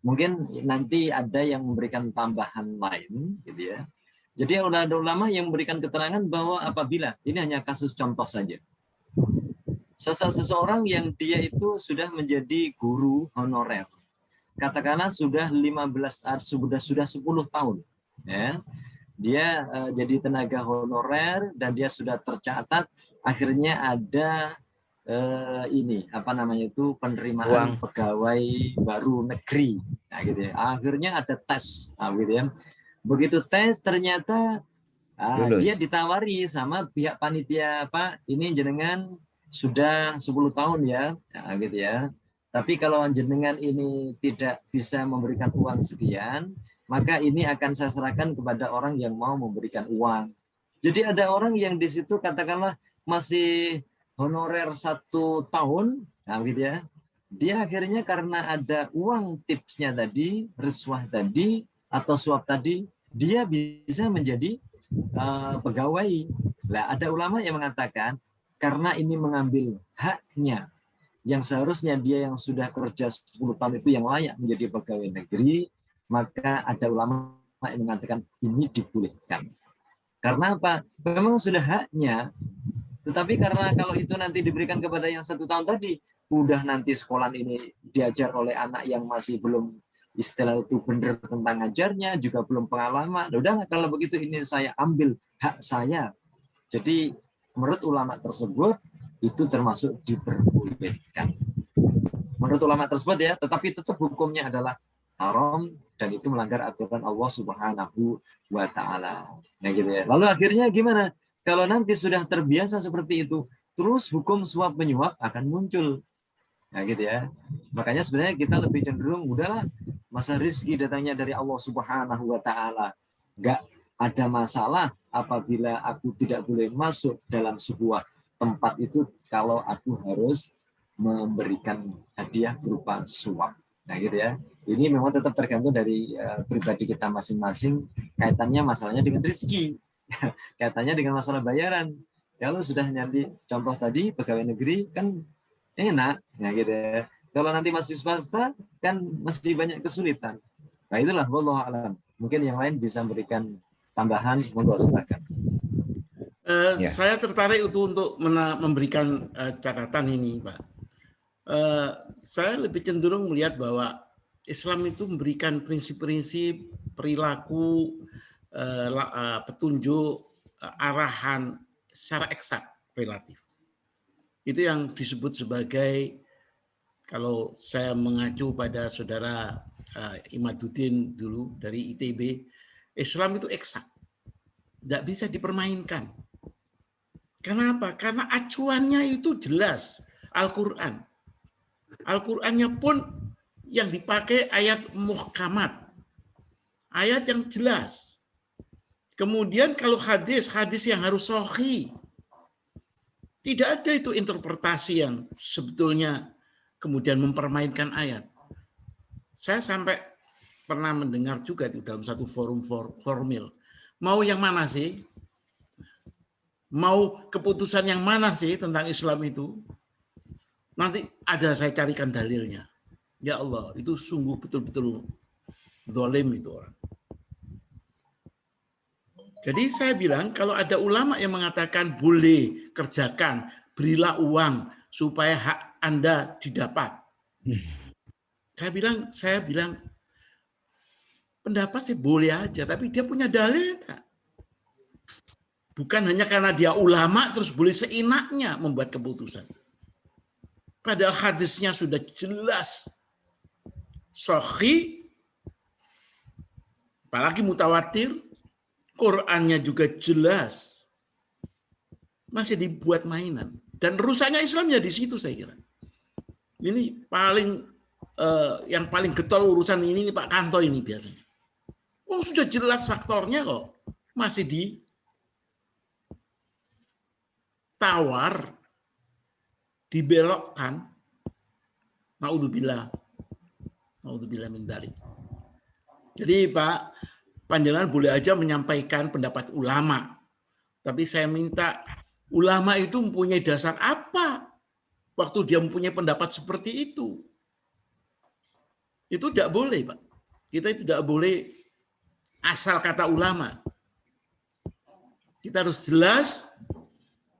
Mungkin nanti ada yang memberikan tambahan lain, gitu ya. Jadi ada ulama yang memberikan keterangan bahwa apabila, ini hanya kasus contoh saja, seseorang yang dia itu sudah menjadi guru honorer, katakanlah sudah 10 tahun, ya, dia jadi tenaga honorer dan dia sudah tercatat, akhirnya ada penerimaan pegawai baru negeri, nah, gitu ya. Akhirnya ada tes, nah, gitu ya. Begitu tes ternyata dia ditawari sama pihak panitia, Pak, ini jenengan sudah 10 tahun ya, nah, gitu ya. Tapi kalau jenengan ini tidak bisa memberikan uang sekian, maka ini akan saya serahkan kepada orang yang mau memberikan uang. Jadi ada orang yang di situ katakanlah masih honorer 1 tahun, nah, gitu ya. Dia akhirnya karena ada uang tipsnya tadi, riswah tadi atau suap tadi, dia bisa menjadi pegawai. Nah, ada ulama yang mengatakan karena ini mengambil haknya yang seharusnya dia yang sudah kerja 10 tahun itu yang layak menjadi pegawai negeri, maka ada ulama yang mengatakan ini dibolehkan. Karena apa? Memang sudah haknya, tetapi karena kalau itu nanti diberikan kepada yang 1 tahun tadi, udah nanti sekolah ini diajar oleh anak yang masih belum istilah itu benar tentang ajarnya, juga belum pengalaman. Udah, kalau begitu ini saya ambil hak saya. Jadi menurut ulama tersebut itu termasuk diperbolehkan. Menurut ulama tersebut ya, tetapi tetap hukumnya adalah haram dan itu melanggar aturan Allah Subhanahu wa taala. Nah, gitu ya. Lalu akhirnya gimana? Kalau nanti sudah terbiasa seperti itu, terus hukum suap menyuap akan muncul. Nah, gitu ya. Makanya sebenarnya kita lebih cenderung udahlah, masa rezeki datangnya dari Allah Subhanahu wa taala. Enggak ada masalah apabila aku tidak boleh masuk dalam sebuah tempat itu kalau aku harus memberikan hadiah berupa suap. Nah, gitu ya. Ini memang tetap tergantung dari pribadi kita masing-masing, kaitannya masalahnya dengan rezeki. Kaitannya dengan masalah bayaran. Kalau sudah nanti contoh tadi pegawai negeri kan enak, ya gitu ya. Kalau nanti masih swasta kan masih banyak kesulitan. Nah, itulah wallahu a'lam. Mungkin yang lain bisa memberikan tambahan, monggo silakan. Saya tertarik untuk memberikan catatan ini, Pak. Saya lebih cenderung melihat bahwa Islam itu memberikan prinsip-prinsip, perilaku, petunjuk, arahan secara eksak relatif. Itu yang disebut sebagai, kalau saya mengacu pada saudara Imaduddin dulu dari ITB, Islam itu eksak, tidak bisa dipermainkan. Kenapa? Karena acuannya itu jelas, Al-Quran. Al-Qurannya pun yang dipakai ayat muhkamat, ayat yang jelas. Kemudian kalau hadis yang harus sahih. Tidak ada itu interpretasi yang sebetulnya kemudian mempermainkan ayat. Saya sampai pernah mendengar juga itu dalam satu forum formil. Mau yang mana sih? Mau keputusan yang mana sih tentang Islam itu? Nanti ada saya carikan dalilnya. Ya Allah, itu sungguh betul-betul zalim itu orang. Jadi saya bilang kalau ada ulama yang mengatakan boleh kerjakan, berilah uang supaya hak Anda didapat. Saya bilang pendapat sih boleh aja, tapi dia punya dalil enggak? Bukan hanya karena dia ulama terus boleh seenaknya membuat keputusan. Padahal hadisnya sudah jelas sahih, apalagi mutawatir, Qur'annya juga jelas. Masih dibuat mainan. Dan rusaknya Islam ya di situ saya kira. Ini yang paling getol urusan ini Pak Kanto ini biasanya. Oh, sudah jelas faktornya kok. Masih ditawar, dibelokkan. Naudzubillah. Naudzubillah min dzalik. Jadi Pak, panjenengan boleh aja menyampaikan pendapat ulama. Tapi saya minta ulama itu mempunyai dasar apa waktu dia mempunyai pendapat seperti itu. Itu tidak boleh, Pak. Kita tidak boleh asal kata ulama. Kita harus jelas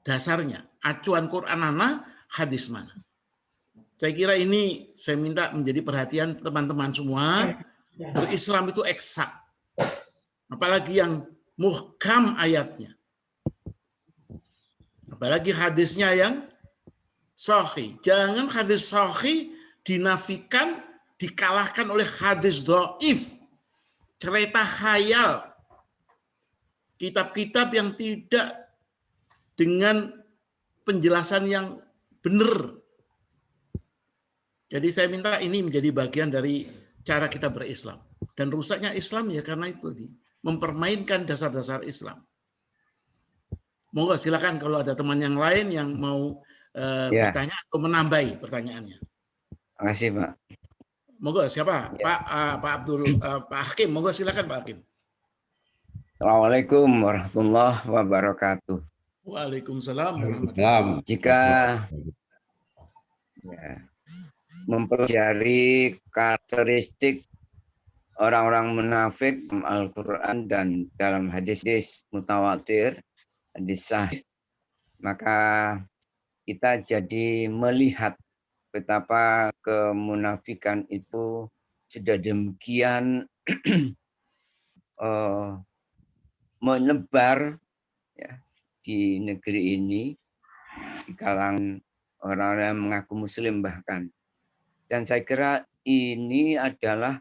dasarnya. Acuan Quran mana, hadis mana. Saya kira ini saya minta menjadi perhatian teman-teman semua. Berislam itu eksak. Apalagi yang muhkam ayatnya. Apalagi hadisnya yang sahih. Jangan hadis sahih dinafikan, dikalahkan oleh hadis dhaif. Cerita khayal. Kitab-kitab yang tidak dengan penjelasan yang benar. Jadi saya minta ini menjadi bagian dari cara kita berislam. Dan rusaknya Islam ya karena itu mempermainkan dasar-dasar Islam. Monggo silakan kalau ada teman yang lain yang mau bertanya atau menambahi pertanyaannya. Terima kasih, Pak. Monggo siapa? Ya. Pak Abdul, Pak Hakim. Monggo silakan Pak Hakim. Assalamualaikum warahmatullahi wabarakatuh. Waalaikumsalam warahmatullahi wabarakatuh. Jika mempelajari karakteristik orang-orang munafik dalam Al-Quran dan dalam hadis mutawatir, hadis sahih, maka kita jadi melihat betapa kemunafikan itu sudah demikian menyebar ya, di negeri ini, di kalangan orang-orang yang mengaku muslim bahkan. Dan saya kira ini adalah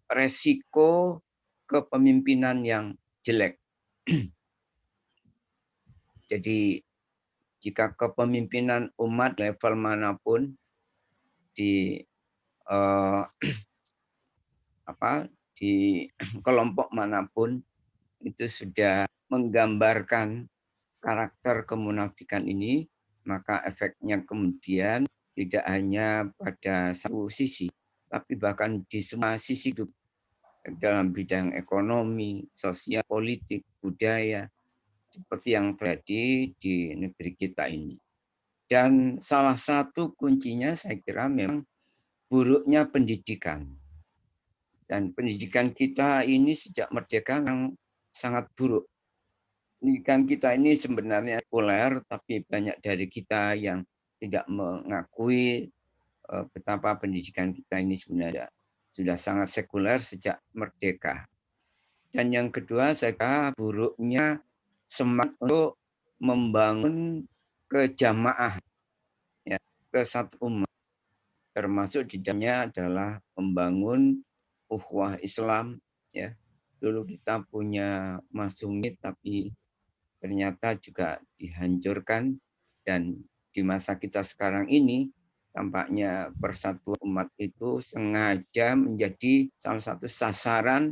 resiko kepemimpinan yang jelek. Jadi jika kepemimpinan umat level manapun di di kelompok manapun itu sudah menggambarkan karakter kemunafikan ini, maka efeknya kemudian tidak hanya pada satu sisi, tapi bahkan di semua sisi hidup, dalam bidang ekonomi, sosial, politik, budaya, seperti yang terjadi di negeri kita ini. Dan salah satu kuncinya saya kira memang buruknya pendidikan. Dan pendidikan kita ini sejak merdeka memang sangat buruk. Pendidikan kita ini sebenarnya populer, tapi banyak dari kita yang tidak mengakui betapa pendidikan kita ini sebenarnya sudah sangat sekuler sejak merdeka. Dan yang kedua, saya kira buruknya semangat untuk membangun kejamaah, ya, kesatu umat. Termasuk di dalamnya adalah membangun ukhuwah Islam. Ya. Dulu kita punya masjid, tapi ternyata juga dihancurkan, dan di masa kita sekarang ini tampaknya persatuan umat itu sengaja menjadi salah satu sasaran,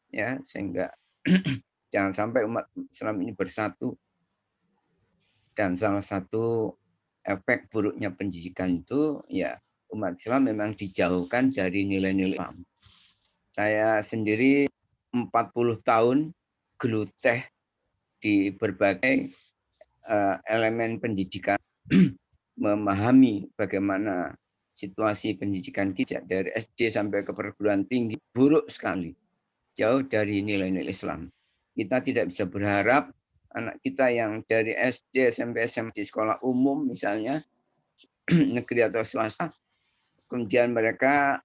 ya, sehingga jangan sampai umat Islam ini bersatu. Dan salah satu efek buruknya pendidikan itu, ya, umat Islam memang dijauhkan dari nilai-nilai Islam. Saya sendiri 40 tahun geluteh di berbagai elemen pendidikan, memahami bagaimana situasi pendidikan kita dari SD sampai ke perguruan tinggi buruk sekali, jauh dari nilai-nilai Islam. Kita tidak bisa berharap anak kita yang dari SD, SMP, SMA di sekolah umum misalnya, negeri atau swasta, kemudian mereka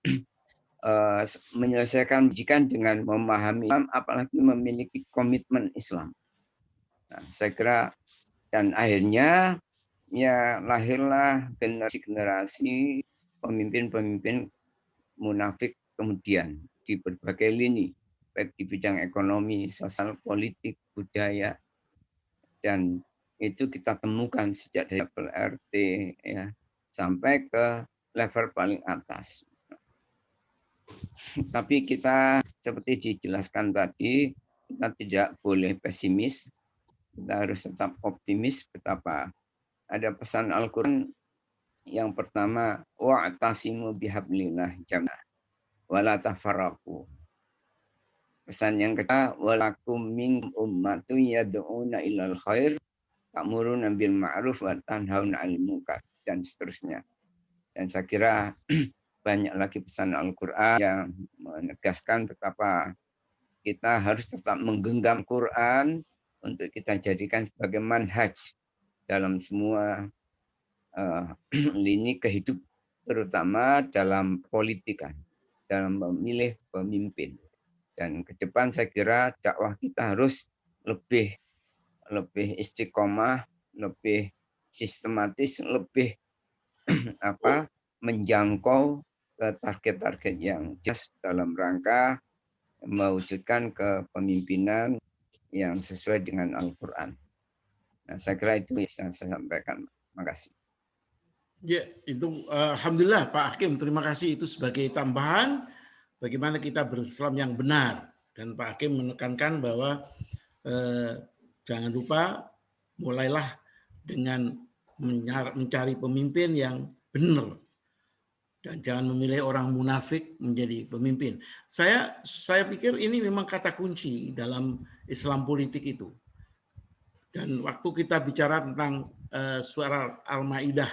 menyelesaikan pendidikan dengan memahami Islam, apalagi memiliki komitmen Islam. Nah, saya kira, dan akhirnya ya lahirlah generasi-generasi pemimpin-pemimpin munafik kemudian di berbagai lini, baik di bidang ekonomi, sosial, politik, budaya, dan itu kita temukan sejak dari level RT, ya, sampai ke level paling atas. Tapi kita seperti dijelaskan tadi, kita tidak boleh pesimis, kita harus tetap optimis. Betapa ada pesan Al-Quran yang pertama, wa'tasimu bihablillah jami'an wala tafarraqu. Pesan yang kedua, walakum minkum ummatun yad'una ilal khair ta'muruna bil ma'ruf wa tanhauna 'anil munkar, dan seterusnya. Dan saya kira banyak lagi pesan Al-Quran yang menegaskan betapa kita harus tetap menggenggam Quran untuk kita jadikan sebagai manhaj dalam semua lini kehidupan, terutama dalam politikan, dalam memilih pemimpin. Dan ke depan saya kira dakwah kita harus lebih istiqomah, lebih sistematis, lebih menjangkau ke target-target yang jelas dalam rangka mewujudkan kepemimpinan yang sesuai dengan Al-Quran. Nah, saya kira itu yang saya sampaikan. Terima kasih. Ya, itu alhamdulillah Pak Hakim, terima kasih itu sebagai tambahan bagaimana kita berislam yang benar, dan Pak Hakim menekankan bahwa jangan lupa mulailah dengan mencari pemimpin yang benar dan jangan memilih orang munafik menjadi pemimpin. Saya pikir ini memang kata kunci dalam Islam politik itu. Dan waktu kita bicara tentang suara Al-Maidah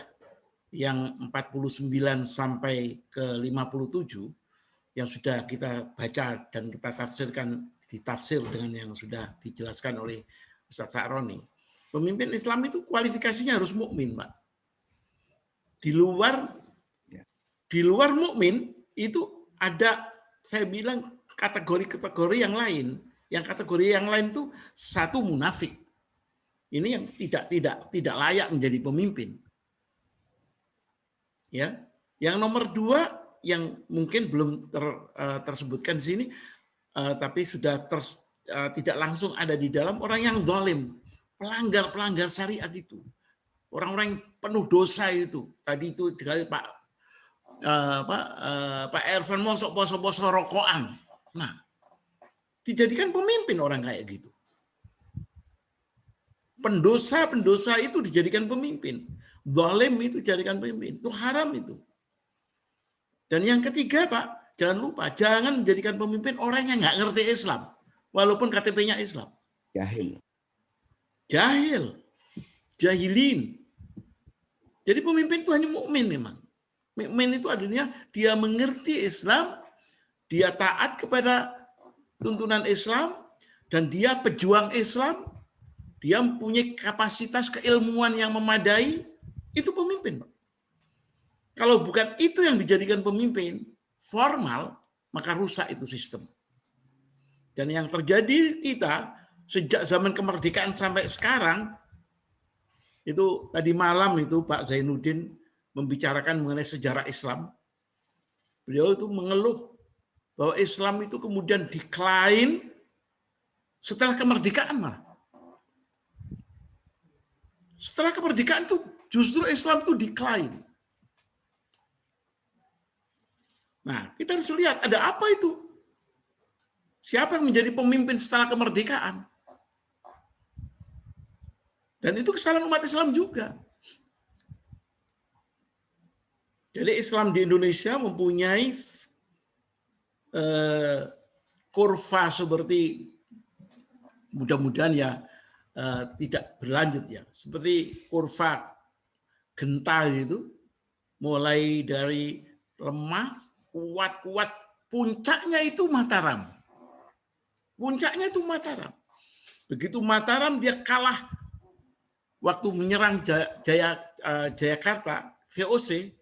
yang 49 sampai ke 57 yang sudah kita baca dan kita tafsirkan, ditafsir dengan yang sudah dijelaskan oleh Ustaz Sa'roni. Pemimpin Islam itu kualifikasinya harus mukmin, Pak. Di luar mukmin itu ada, saya bilang, kategori-kategori yang lain. Yang kategori yang lain itu satu, munafik. Ini yang tidak layak menjadi pemimpin. Ya, yang nomor 2 yang mungkin belum tersebutkan di sini, tapi sudah tidak langsung ada di dalam, orang yang zalim, pelanggar syariat itu, orang-orang yang penuh dosa itu. Tadi itu dikali Pak Ervan mosok poso-poso rokokan. Nah, dijadikan pemimpin orang kayak gitu. Pendosa itu dijadikan pemimpin. Zalim itu dijadikan pemimpin. Itu haram itu. Dan yang ketiga, Pak, jangan lupa, jangan menjadikan pemimpin orang yang nggak ngerti Islam, walaupun KTP-nya Islam. Jahilin. Jadi pemimpin itu hanya mukmin memang. Mukmin itu artinya dia mengerti Islam, dia taat kepada tuntunan Islam, dan dia pejuang Islam, dia mempunyai kapasitas keilmuan yang memadai, itu pemimpin. Kalau bukan itu yang dijadikan pemimpin formal, maka rusak itu sistem. Dan yang terjadi kita sejak zaman kemerdekaan sampai sekarang, itu tadi malam itu Pak Zainuddin membicarakan mengenai sejarah Islam. Beliau itu mengeluh bahwa Islam itu kemudian decline setelah kemerdekaan malah. Setelah kemerdekaan itu justru Islam itu decline. Nah, kita harus lihat ada apa itu? Siapa yang menjadi pemimpin setelah kemerdekaan? Dan itu kesalahan umat Islam juga. Jadi Islam di Indonesia mempunyai kurva seperti, mudah-mudahan ya tidak berlanjut ya, seperti kurva genta itu, mulai dari lemah, kuat-kuat, puncaknya itu Mataram. Puncaknya itu Mataram. Begitu Mataram dia kalah waktu menyerang Jayakarta, VOC,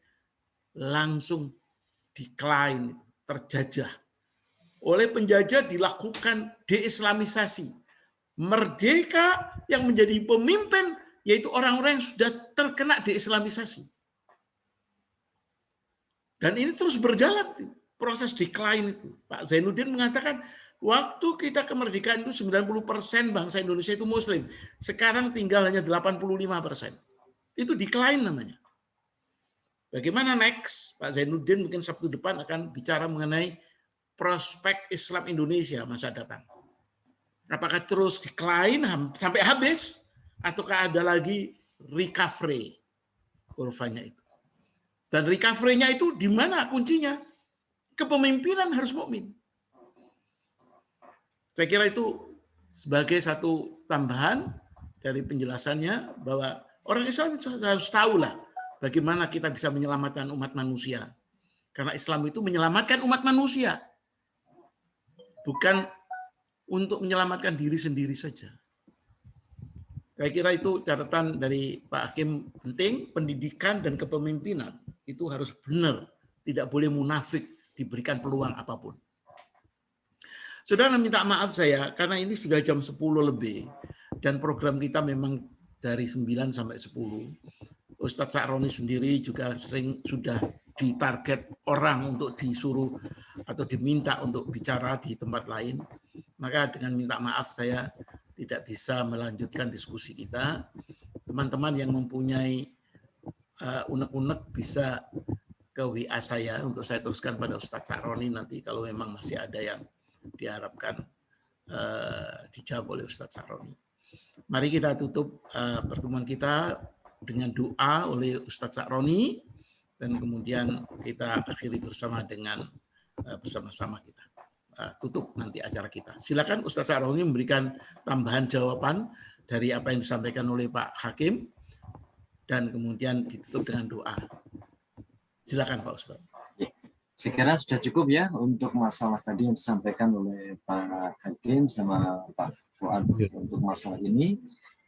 langsung decline, terjajah. Oleh penjajah dilakukan deislamisasi. Merdeka yang menjadi pemimpin yaitu orang-orang yang sudah terkena deislamisasi. Dan ini terus berjalan, proses decline itu. Pak Zainuddin mengatakan, waktu kita kemerdekaan itu 90% bangsa Indonesia itu Muslim. Sekarang tinggal hanya 85%. Itu decline namanya. Bagaimana next? Pak Zainuddin mungkin Sabtu depan akan bicara mengenai prospek Islam Indonesia masa datang. Apakah terus decline sampai habis, ataukah ada lagi recovery kurvanya itu? Dan recovery-nya itu di mana kuncinya? Kepemimpinan harus mukmin. Saya kira itu sebagai satu tambahan dari penjelasannya bahwa orang Islam harus tahulah bagaimana kita bisa menyelamatkan umat manusia. Karena Islam itu menyelamatkan umat manusia. Bukan untuk menyelamatkan diri sendiri saja. Saya kira itu catatan dari Pak Hakim penting, pendidikan dan kepemimpinan itu harus benar, tidak boleh munafik, diberikan peluang apapun. Saudara minta maaf saya, karena ini sudah jam 10 lebih, dan program kita memang dari 9 sampai 10. Ustadz Sa'roni sendiri juga sering sudah ditarget orang untuk disuruh atau diminta untuk bicara di tempat lain. Maka dengan minta maaf saya tidak bisa melanjutkan diskusi kita. Teman-teman yang mempunyai unek-unek bisa ke WA saya untuk saya teruskan pada Ustadz Sa'roni nanti kalau memang masih ada yang diharapkan dijawab oleh Ustadz Sa'roni. Mari kita tutup pertemuan kita dengan doa oleh Ustadz Sa'roni dan kemudian kita akhiri bersama dengan bersama-sama kita tutup nanti acara kita. Silakan Ustadz Sa'roni memberikan tambahan jawaban dari apa yang disampaikan oleh Pak Hakim dan kemudian ditutup dengan doa. Silakan Pak Ustadz. Saya kira sudah cukup ya untuk masalah tadi yang disampaikan oleh Pak Hakim sama Pak Fuad untuk masalah ini.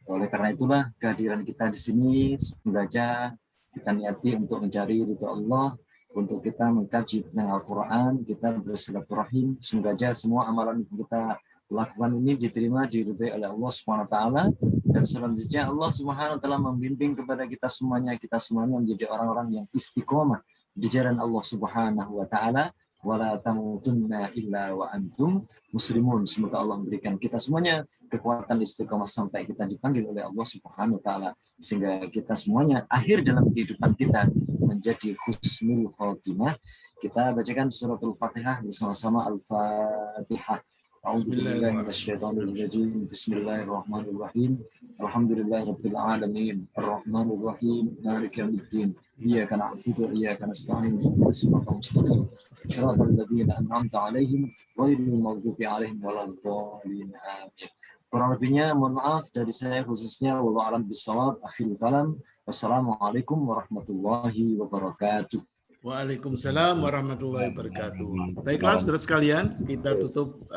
Oleh karena itulah kehadiran kita di sini sengaja kita niati untuk mencari ridho Allah, untuk kita mengkaji tentang Al-Quran, kita bersilaturahim. Semoga semua amalan yang kita lakukan ini diterima, diridhai oleh Allah Subhanahu wa taala, dan selanjutnya Allah Subhanahu wa taala membimbing kepada kita semuanya menjadi orang-orang yang istiqomah di jalan Allah Subhanahu wa taala. Wala tamutunna illa wa antum muslimun. Semoga Allah memberikan kita semuanya kekuatan istiqomah sampai kita dipanggil oleh Allah Subhanahu wa taala, sehingga kita semuanya akhir dalam kehidupan kita menjadi husnul khotimah. Kita bacakan suratul Fatihah bersama-sama. Al-Fatihah. A'udzubillahiminasyaitonirrajim. Bismillahirrahmanirrahim. Alhamdulillahirabbil alamin. Arrahmanir rahim. Maliki yaumiddin. Iyyaka na'budu wa iyyaka nasta'in. Ihdinas siratal mustaqim. Shiratal ladzina an'amta 'alaihim ghairil maghdubi 'alaihim waladdallin. Amin. Kurang lebihnya mohon maaf dari saya khususnya. Wallahu a'lam bishawab. Akhirul kalam. Wassalamualaikum warahmatullahi wabarakatuh. Waalaikumsalam warahmatullahi wabarakatuh. Baiklah saudara sekalian, kita tutup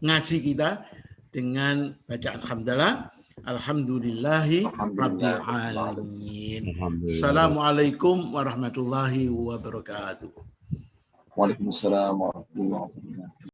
ngaji kita dengan bacaan hamdalah. Alhamdulillahi rabbil alamin. Assalamualaikum warahmatullahi wabarakatuh. Waalaikumsalam warahmatullahi wabarakatuh.